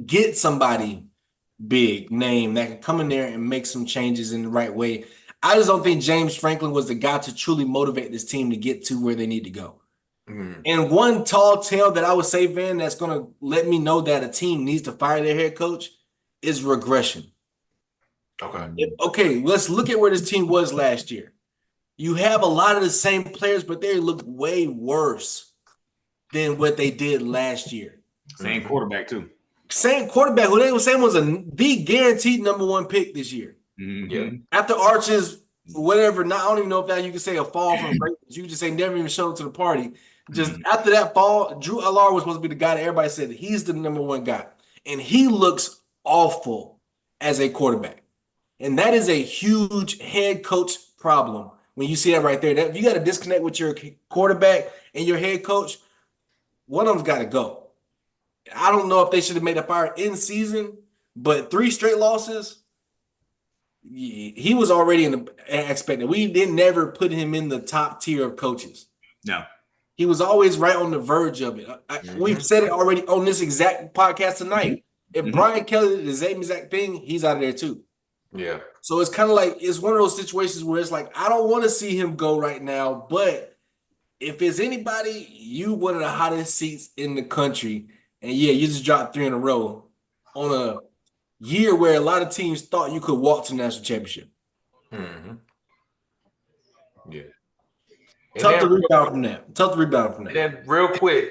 get somebody big name that can come in there and make some changes in the right way. I just don't think James Franklin was the guy to truly motivate this team to get to where they need to go. And one tall tale that I would say, Van, that's going to let me know that a team needs to fire their head coach is regression. Okay, let's look at where this team was last year. You have a lot of the same players, but they look way worse than what they did last year. Same quarterback too. Same quarterback who they were saying was the guaranteed number one pick this year. Mm-hmm. Yeah. After Arch's whatever, I don't even know if that you can say a fall from greatness. You can just say never even showed up to the party. Just after that fall, Drew Allard was supposed to be the guy that everybody said he's the number one guy. And he looks awful as a quarterback. And that is a huge head coach problem. When you see that right there, if you got to disconnect with your quarterback and your head coach, one of them's got to go. I don't know if they should have made a fire in season, but 3 straight losses, he was already in the expected. We didn't never put him in the top tier of coaches. No. He was always right on the verge of it. We've said it already on this exact podcast tonight. If Brian Kelly did the same exact thing, he's out of there too. Yeah. So it's kind of like it's one of those situations where it's like I don't want to see him go right now, but if it's anybody, you one of the hottest seats in the country, and yeah, you just dropped 3 in a row on a year where a lot of teams thought you could walk to the national championship. Mm-hmm. Yeah. Tough to rebound from that. And then real quick,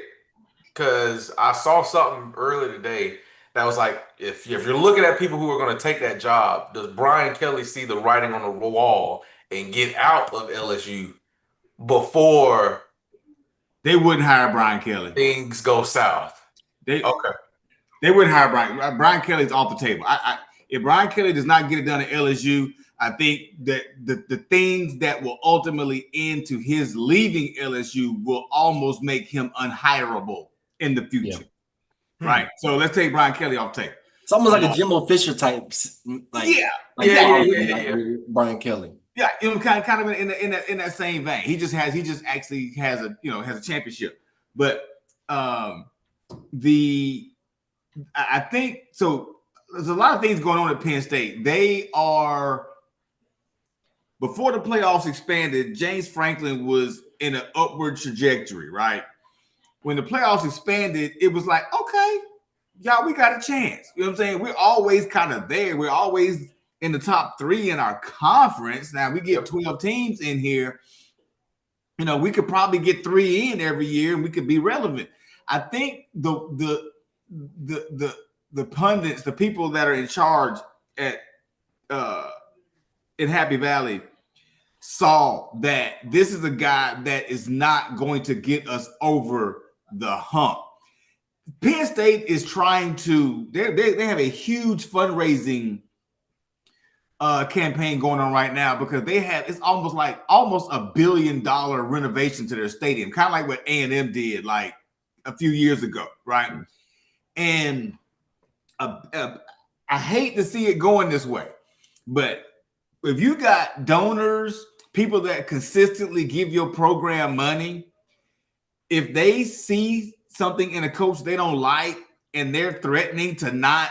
because I saw something earlier today that was like, if you're looking at people who are going to take that job, does Brian Kelly see the writing on the wall and get out of LSU before they wouldn't hire Brian Kelly? Things go south. They wouldn't hire Brian. Brian Kelly's off the table. If Brian Kelly does not get it done at LSU, I think that the things that will ultimately end to his leaving LSU will almost make him unhireable in the future. Yeah. Right. So let's take Brian Kelly off the table. It's almost like a Jimbo Fisher type. Brian Kelly. Yeah, kind of in that same vein. He just actually has a championship. But I think so. There's a lot of things going on at Penn State. They are. Before the playoffs expanded, James Franklin was in an upward trajectory, right? When the playoffs expanded, it was like, okay, y'all, we got a chance. You know what I'm saying? We're always kind of there. We're always in the top 3 in our conference. Now we get 12 teams in here. You know, we could probably get 3 in every year and we could be relevant. I think the pundits, the people that are in charge in Happy Valley, saw that this is a guy that is not going to get us over the hump. Penn State is trying to, they have a huge fundraising campaign going on right now because it's almost $1 billion renovation to their stadium, kind of like what A&M did like a few years ago, right? And I hate to see it going this way, but if you got donors, people that consistently give your program money, if they see something in a coach they don't like and they're threatening to not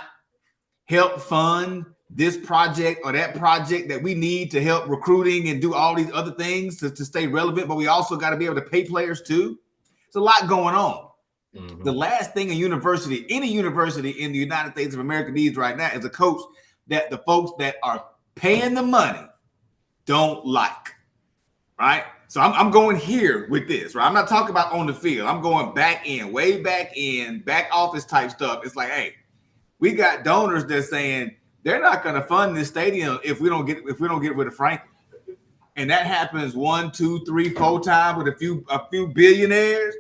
help fund this project or that project that we need to help recruiting and do all these other things to stay relevant, but we also got to be able to pay players too. There's a lot going on. Mm-hmm. The last thing any university in the United States of America needs right now is a coach that the folks that are paying the money don't like, right? So I'm going here with this, right? I'm not talking about on the field. I'm going way back in, back office type stuff. It's like, hey, we got donors that saying they're not going to fund this stadium if we don't get rid of Frank. And that happens 1, 2, 3, 4 times with a few billionaires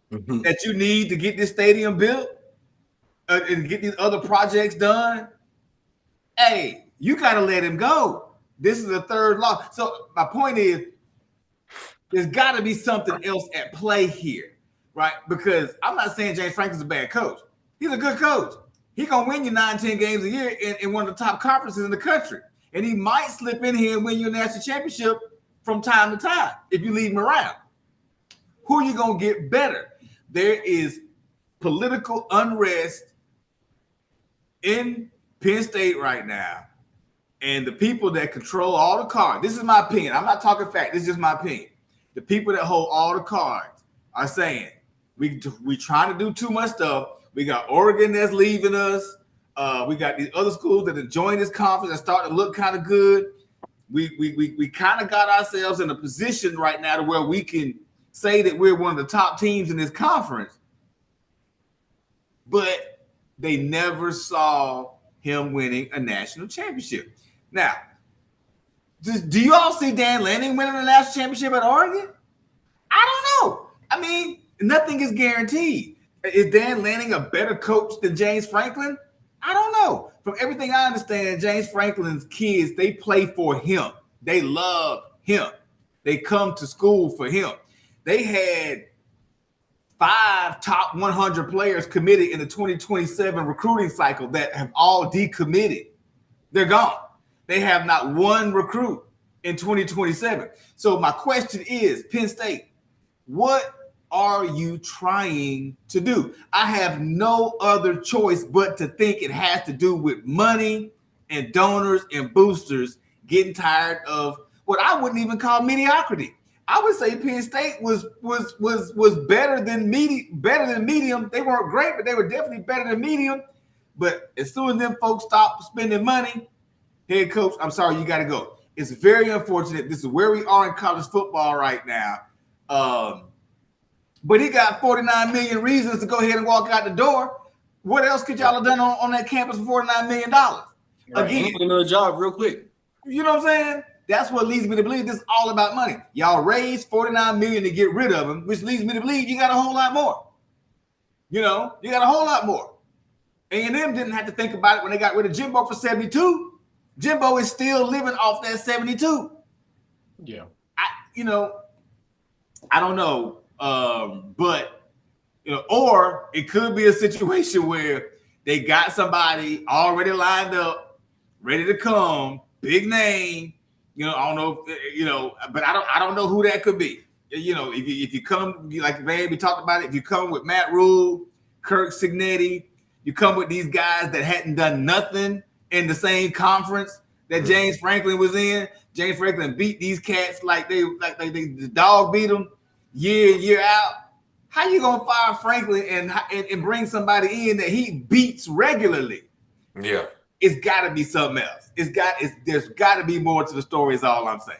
that you need to get this stadium built and get these other projects done. Hey, you got to let him go. This is the 3rd loss. So my point is, there's got to be something else at play here, right? Because I'm not saying James Franklin's a bad coach. He's a good coach. He's going to win you 9, 10 games a year in one of the top conferences in the country. And he might slip in here and win you a national championship from time to time if you leave him around. Who are you going to get better? There is political unrest in Penn State right now. And the people that control all the cards, this is my opinion. I'm not talking fact. This is just my opinion. The people that hold all the cards are saying, we trying to do too much stuff. We got Oregon that's leaving us. We got these other schools that have joined this conference and starting to look kind of good. We kind of got ourselves in a position right now to where we can say that we're one of the top teams in this conference, but they never saw him winning a national championship. Now, do you all see Dan Lanning winning a national championship at Oregon? I don't know. I mean, nothing is guaranteed. Is Dan Lanning a better coach than James Franklin? I don't know. From everything I understand, James Franklin's kids, they play for him. They love him. They come to school for him. They had 5 top 100 players committed in the 2027 recruiting cycle that have all decommitted. They're gone. They have not one recruit in 2027. So my question is, Penn State, what are you trying to do? I have no other choice but to think it has to do with money and donors and boosters getting tired of what I wouldn't even call mediocrity. I would say Penn State was better than medium. They weren't great, but they were definitely better than medium. But as soon as them folks stopped spending money, head coach, I'm sorry, you got to go. It's very unfortunate. This is where we are in college football right now. But he got 49 million reasons to go ahead and walk out the door. What else could y'all have done on that campus for $49 million? Right. Again, another job real quick. You know what I'm saying? That's what leads me to believe this is all about money. Y'all raised 49 million to get rid of him, which leads me to believe you got a whole lot more. You know, you got a whole lot more. A&M didn't have to think about it when they got rid of Jimbo for 72. Jimbo is still living off that 72. Yeah. I don't know. But or it could be a situation where they got somebody already lined up, ready to come, big name. I don't know, but I don't know who that could be. If you come, like Van, we talked about it, if you come with Matt Rule, Kirk Cignetti, you come with these guys that hadn't done nothing in the same conference that James Franklin was in. James Franklin beat these cats like the dog beat them year in, year out. How you gonna fire Franklin and bring somebody in that he beats regularly? Yeah. It's got to be something else. There's got to be more to the story. Is all I'm saying.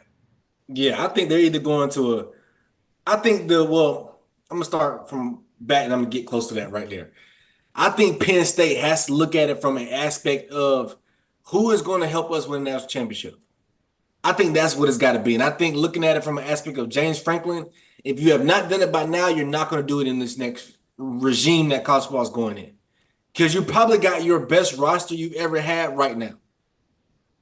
Yeah, I think they're either going to I'm gonna start from back and I'm gonna get close to that right there. I think Penn State has to look at it from an aspect of who is going to help us win the national championship. I think that's what it's got to be. And I think looking at it from an aspect of James Franklin, if you have not done it by now, you're not going to do it in this next regime that college football is going in. Because you probably got your best roster you've ever had right now.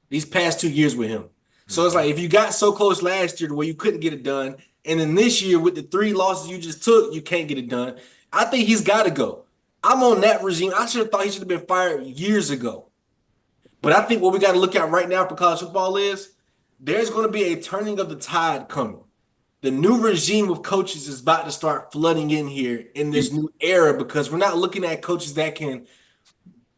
These past 2 years with him. So it's like if you got so close last year to where you couldn't get it done, and then this year with the 3 losses you just took, you can't get it done. I think he's got to go. I'm on that regime. I should have thought he should have been fired years ago. But I think what we got to look at right now for college football is there's going to be a turning of the tide coming. The new regime of coaches is about to start flooding in here in this new era because we're not looking at coaches that can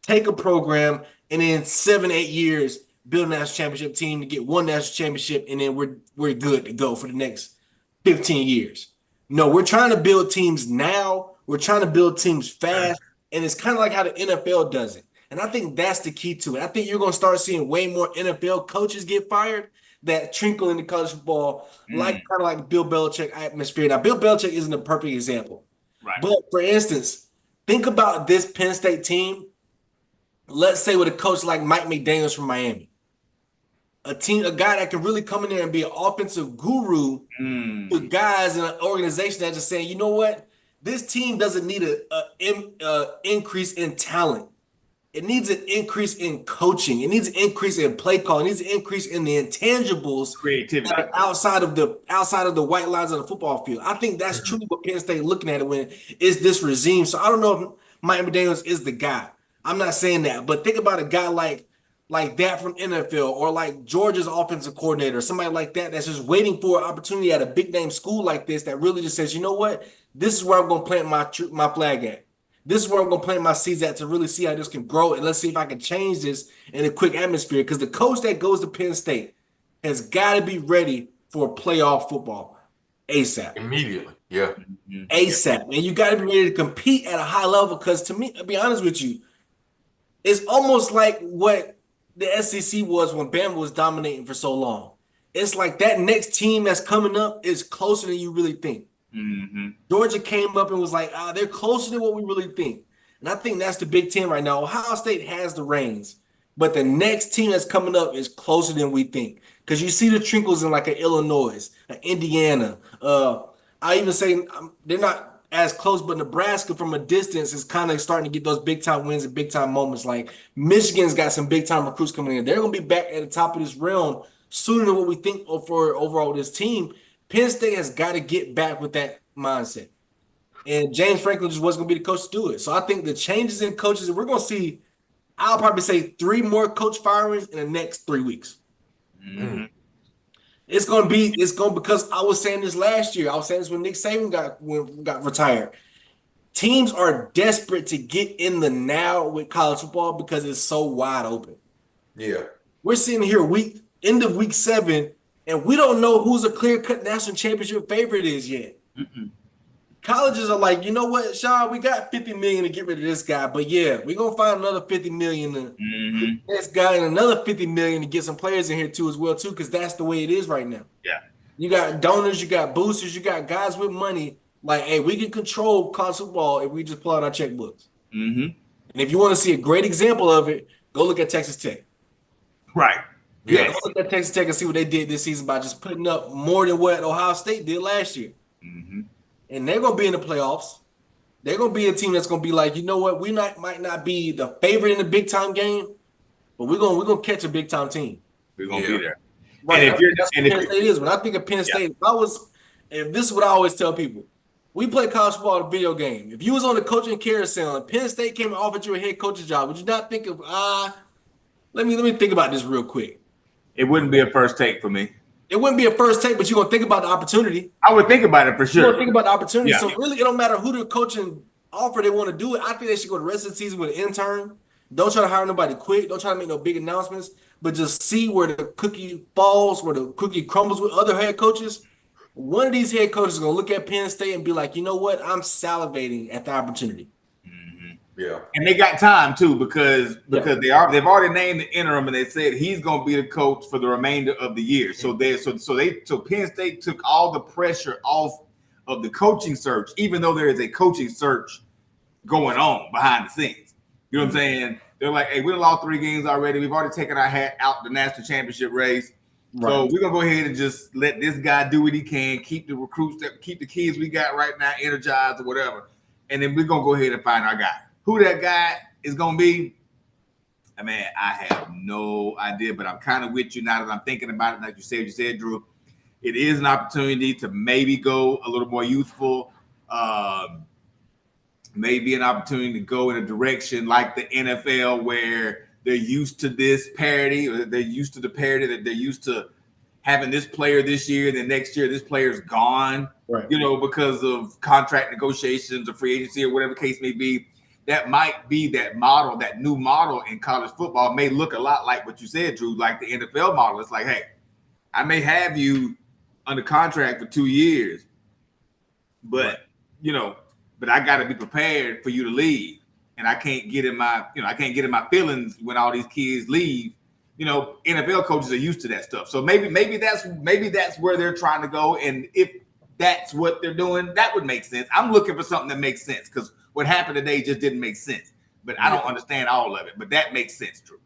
take a program and in 7-8 years build a national championship team to get one national championship and then we're good to go for the next 15 years. No, we're trying to build teams now. We're trying to build teams fast, and it's kind of like how the NFL does it. And I think that's the key to it. I think you're going to start seeing way more NFL coaches get fired that trickle into college football, kind of like Bill Belichick atmosphere. Now, Bill Belichick isn't a perfect example. Right. But, for instance, think about this Penn State team, let's say with a coach like Mike McDaniels from Miami. A guy that can really come in there and be an offensive guru to guys in an organization that's just saying, you know what? This team doesn't need an increase in talent. It needs an increase in coaching. It needs an increase in play call. It needs an increase in the intangibles, creativity that are outside of the white lines of the football field. I think that's truly what Penn State looking at it when is this regime. So I don't know if Mike McDaniels is the guy. I'm not saying that, but think about a guy like that from NFL or like Georgia's offensive coordinator, somebody like that that's just waiting for an opportunity at a big name school like this that really just says, you know what, this is where I'm going to plant my flag at. This is where I'm going to plant my seeds at to really see how this can grow. And let's see if I can change this in a quick atmosphere. Because the coach that goes to Penn State has got to be ready for playoff football ASAP. Immediately. Yeah. ASAP. And you got to be ready to compete at a high level. Because to me, to be honest with you, it's almost like what the SEC was when Bama was dominating for so long. It's like that next team that's coming up is closer than you really think. Mm-hmm. Georgia came up and was like, they're closer than what we really think. And I think that's the Big Ten right now. Ohio State has the reins, but the next team that's coming up is closer than we think. Because you see the trinkles in like an Illinois, an Indiana. I even say they're not as close, but Nebraska from a distance is kind of starting to get those big time wins and big time moments. Like Michigan's got some big time recruits coming in. They're going to be back at the top of this realm sooner than what we think for overall this team. Penn State has got to get back with that mindset. And James Franklin just wasn't going to be the coach to do it. So I think the changes in coaches, we're going to see, I'll probably say 3 more coach firings in the next 3 weeks. Mm-hmm. It's going because I was saying this last year. I was saying this when Nick Saban got retired. Teams are desperate to get in the now with college football because it's so wide open. Yeah. We're sitting here end of week 7, and we don't know who's a clear-cut national championship favorite is yet. Mm-mm. Colleges are like, you know what, Sean, we got $50 million to get rid of this guy, but yeah, we're gonna find another $50 million to this guy and another $50 million to get some players in here too as well, too, because that's the way it is right now. Yeah. You got donors, you got boosters, you got guys with money. Like, hey, we can control college football if we just pull out our checkbooks. Mm-hmm. And if you want to see a great example of it, go look at Texas Tech. Right. Yeah, go look at Texas Tech and see what they did this season by just putting up more than what Ohio State did last year. Mm-hmm. And they're going to be in the playoffs. They're going to be a team that's going to be like, you know what, might not be the favorite in the big time game, but we're going to catch a big time team. We're going to be there. Right. That's what Penn State is. When I think of Penn State, if this is what I always tell people, we play college football a video game. If you was on the coaching carousel and Penn State came and offered you a head coaching job, would you not think of let me think about this real quick? It wouldn't be a first take for me. It wouldn't be a first take, but you're gonna think about the opportunity. I would think about it for sure. You're gonna think about the opportunity. Yeah. So really, it don't matter who the coaching offer they want to do it. I think they should go the rest of the season with an intern. Don't try to hire nobody quick. Don't try to make no big announcements, but just see where the cookie falls, where the cookie crumbles with other head coaches. One of these head coaches is gonna look at Penn State and be like, you know what? I'm salivating at the opportunity. Yeah, and they got time too because they've already named the interim and they said he's going to be the coach for the remainder of the year. So Penn State took all the pressure off of the coaching search, even though there is a coaching search going on behind the scenes. You know what I'm saying? They're like, hey, we lost 3 games already. We've already taken our hat out the national championship race. Right. So we're gonna go ahead and just let this guy do what he can, keep the recruits, keep the kids we got right now energized or whatever, and then we're gonna go ahead and find our guy. Who that guy is going to be, I mean, I have no idea, but I'm kind of with you now that I'm thinking about it. Like you said, Drew, it is an opportunity to maybe go a little more youthful, maybe an opportunity to go in a direction like the NFL where they're used to this parity, or they're used to the parity that they're used to having this player this year, then next year this player's gone, right? You know, because of contract negotiations or free agency or whatever the case may be. That might be that model, that new model in college football may look a lot like what you said, Drew, like the NFL model. It's like, hey, I may have you under contract for 2 years, but but I got to be prepared for you to leave, and I can't get in my feelings when all these kids leave. You know, NFL coaches are used to that stuff, so maybe that's where they're trying to go, and if that's what they're doing, that would make sense. I'm looking for something that makes sense because what happened today just didn't make sense, but I don't understand all of it. But that makes sense, Drew.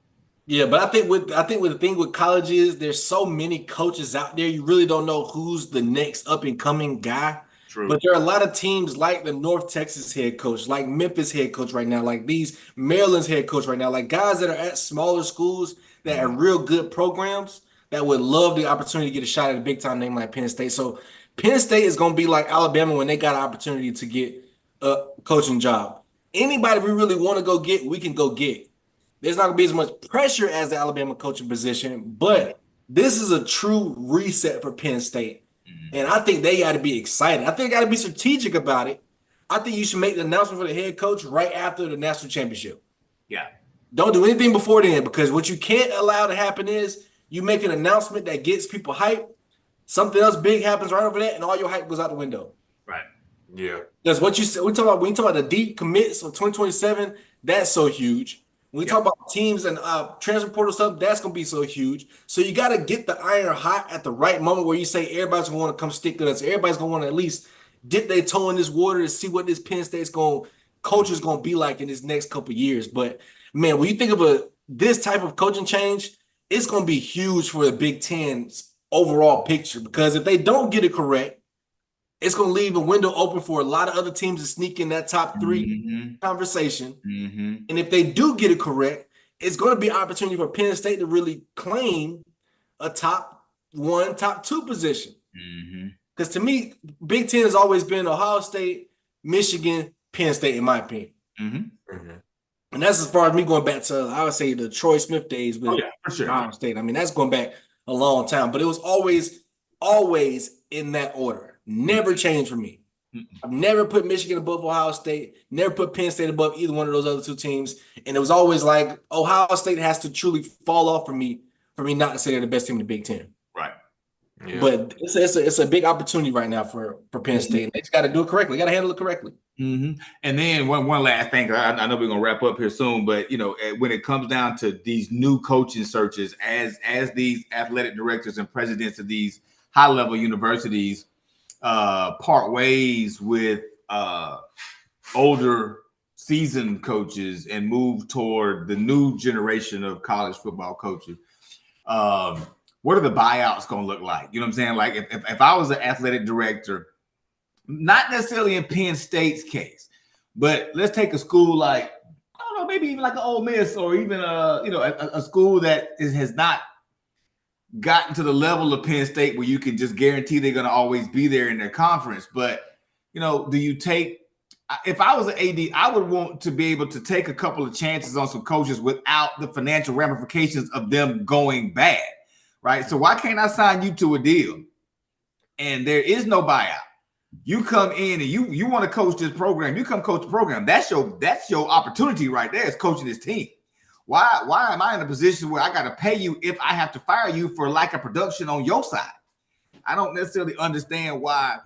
Yeah, but I think with the thing with college is there's so many coaches out there, you really don't know who's the next up and coming guy. True. But there are a lot of teams like the North Texas head coach, like Memphis head coach right now, like these Maryland's head coach right now, like guys that are at smaller schools that have real good programs that would love the opportunity to get a shot at a big time name like Penn State. So Penn State is going to be like Alabama when they got an opportunity to get a coaching job. Anybody we really want to go get, we can go get. There's not going to be as much pressure as the Alabama coaching position, but this is a true reset for Penn State. And I think they got to be excited. I think they got to be strategic about it. I think you should make the announcement for the head coach right after the national championship. Yeah. Don't do anything before then, because what you can't allow to happen is you make an announcement that gets people hyped. Something else big happens right over that, and all your hype goes out the window. Right. Yeah. Because what you said, when you talk about the deep commits of 2027, that's so huge. When we talk about teams and transfer portal stuff, that's going to be so huge. So you got to get the iron hot at the right moment where you say everybody's going to want to come stick with us. Everybody's going to want to at least dip their toe in this water to see what this Penn State's coach is going to be like in this next couple of years. But man, when you think of this type of coaching change, it's going to be huge for the Big Ten's overall picture, because if they don't get it correct, it's going to leave a window open for a lot of other teams to sneak in that top 3 conversation. And if they do get it correct, it's going to be an opportunity for Penn State to really claim a top 1, top 2 position. Because to me, Big Ten has always been Ohio State, Michigan, Penn State, in my opinion. And that's as far as me going back to, I would say, the Troy Smith days with Ohio State. I mean, that's going back a long time, but it was always in that order. Never changed for me. I've never put Michigan above Ohio State, never put Penn State above either one of those other 2 teams. And it was always like Ohio State has to truly fall off for me not to say they're the best team in the Big Ten. Right. Yeah. But it's a big opportunity right now for Penn State. They just got to do it correctly. They got to handle it correctly. And then one last thing, I know we're gonna wrap up here soon, but when it comes down to these new coaching searches, as these athletic directors and presidents of these high-level universities part ways with older seasoned coaches and move toward the new generation of college football coaches, what are the buyouts going to look like? You know what I'm saying? Like if I was an athletic director, not necessarily in Penn State's case, but let's take a school like, I don't know, maybe even like an Ole Miss, or even a school that has not gotten to the level of Penn State where you can just guarantee they're going to always be there in their conference. But, do you take, if I was an AD, I would want to be able to take a couple of chances on some coaches without the financial ramifications of them going bad, right? So why can't I sign you to a deal and there is no buyout? You come in and you want to coach this program, you come coach the program. That's your opportunity right there, is coaching this team. Why am I in a position where I got to pay you if I have to fire you for lack of production on your side? I don't necessarily understand why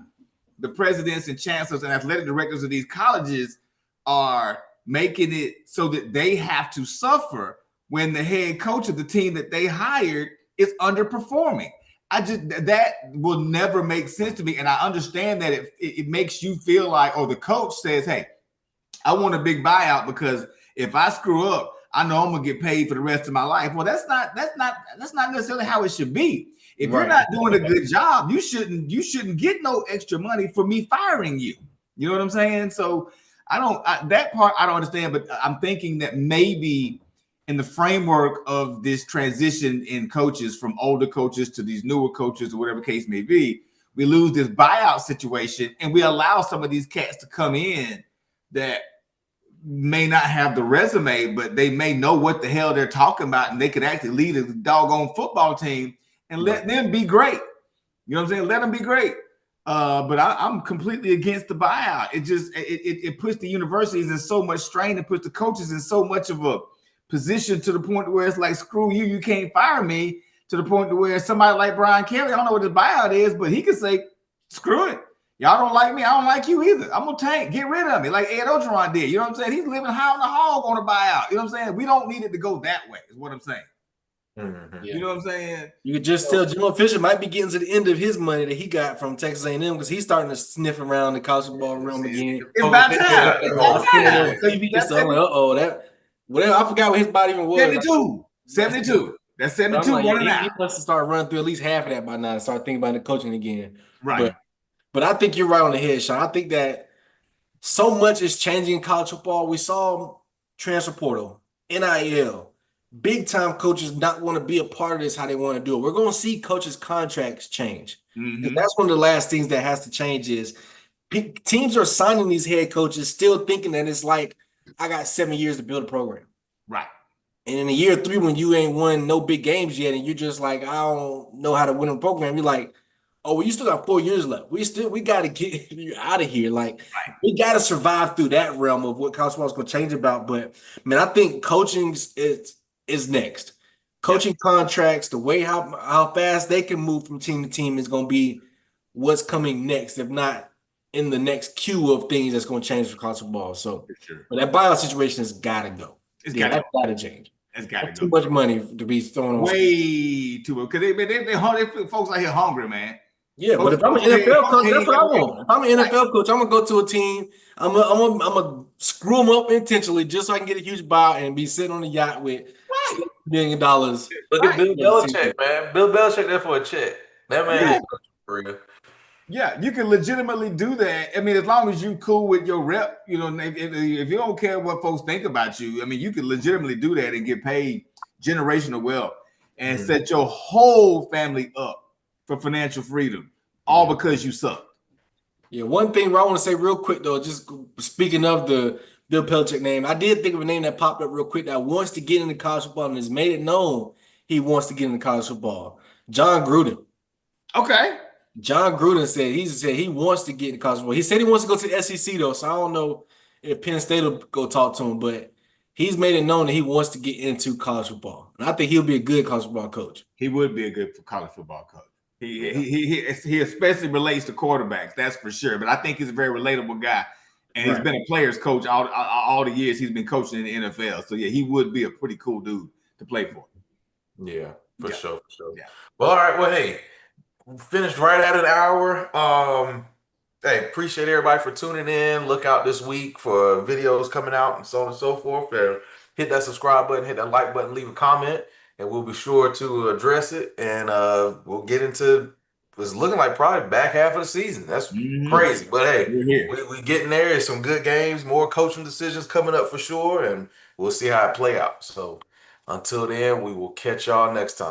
the presidents and chancellors and athletic directors of these colleges are making it so that they have to suffer when the head coach of the team that they hired is underperforming. That will never make sense to me. And I understand that it makes you feel like, the coach says, hey, I want a big buyout because if I screw up, I know I'm gonna get paid for the rest of my life. Well, that's not necessarily how it should be. If you're not doing a good job, you shouldn't get no extra money for me firing you. You know what I'm saying? So that part I don't understand, but I'm thinking that maybe in the framework of this transition in coaches from older coaches to these newer coaches or whatever case may be, we lose this buyout situation and we allow some of these cats to come in that may not have the resume, but they may know what the hell they're talking about, and they could actually lead a doggone football team and let them be great. You know what I'm saying? Let them be great. But I'm completely against the buyout. It puts the universities in so much strain. It puts the coaches in so much of a position to the point where it's like, screw you, you can't fire me, to the point to where somebody like Brian Kelly, I don't know what his buyout is, but he could say, screw it. Y'all don't like me, I don't like you either. I'm gonna get rid of me, like Ed Ogeron did. You know what I'm saying? He's living high on the hog on a buyout. You know what I'm saying? We don't need it to go that way, is what I'm saying. You know what I'm saying? You could just tell Jimbo Fisher might be getting to the end of his money that he got from Texas A&M, because he's starting to sniff around the college football realm again. It's about time. Whatever. I forgot what his body even was. 72. That's 72. He must have started running through at least half of that by now and start thinking about the coaching again. Right. But I think you're right on the head, Sean. I think that so much is changing in college football. We saw transfer portal, NIL, big time coaches not want to be a part of this how they want to do it. We're going to see coaches' contracts change. And that's one of the last things that has to change is teams are signing these head coaches still thinking that it's like, I got 7 years to build a program. Right. And in year 3, when you ain't won no big games yet, and you're just like, I don't know how to win a program, you're like, oh, well, you still got 4 years left. We got to get you out of here. Like, we got to survive through that realm of what college football is going to change about. But, man, I think coaching is next. Coaching contracts, the way how fast they can move from team to team is going to be what's coming next, if not in the next queue of things that's going to change for college football. So, but that buyout situation has got to go. That's got to change. It's got to go. Too much money to be thrown on. Way too much. Because they folks out here hungry, man. Yeah, but if I'm an NFL coach, that's what I want. If I'm an NFL coach, I'm gonna go to a team. I'm gonna screw them up intentionally just so I can get a huge buyout and be sitting on a yacht with $6 million. Look at Bill Belichick, man. Bill Belichick there for a check. That man ain't for real. Yeah, you can legitimately do that. I mean, as long as you cool with your rep, you know, if you don't care what folks think about you, I mean, you can legitimately do that and get paid generational wealth and set your whole family up for financial freedom, all because you suck. Yeah, one thing I want to say real quick though, just speaking of the Bill Belichick name, I did think of a name that popped up real quick that wants to get into college football and has made it known he wants to get into college football. John Gruden. Okay. John Gruden said he wants to get into college football. He said he wants to go to the SEC though, so I don't know if Penn State will go talk to him, but he's made it known that he wants to get into college football, and I think he'll be a good college football coach. He would be a good college football coach. He especially relates to quarterbacks, that's for sure. But I think he's a very relatable guy, and he's been a player's coach all the years he's been coaching in the NFL. So yeah, he would be a pretty cool dude to play for. Yeah, for sure. Yeah. Well, all right. Well, hey, finished right at an hour. Hey, appreciate everybody for tuning in. Look out this week for videos coming out and so on and so forth. And hit that subscribe button, hit that like button, leave a comment, and we'll be sure to address it. And we'll get into it's looking like probably back half of the season. That's crazy. But hey, we getting there. There's some good games, more coaching decisions coming up for sure, and we'll see how it play out. So until then, we will catch y'all next time.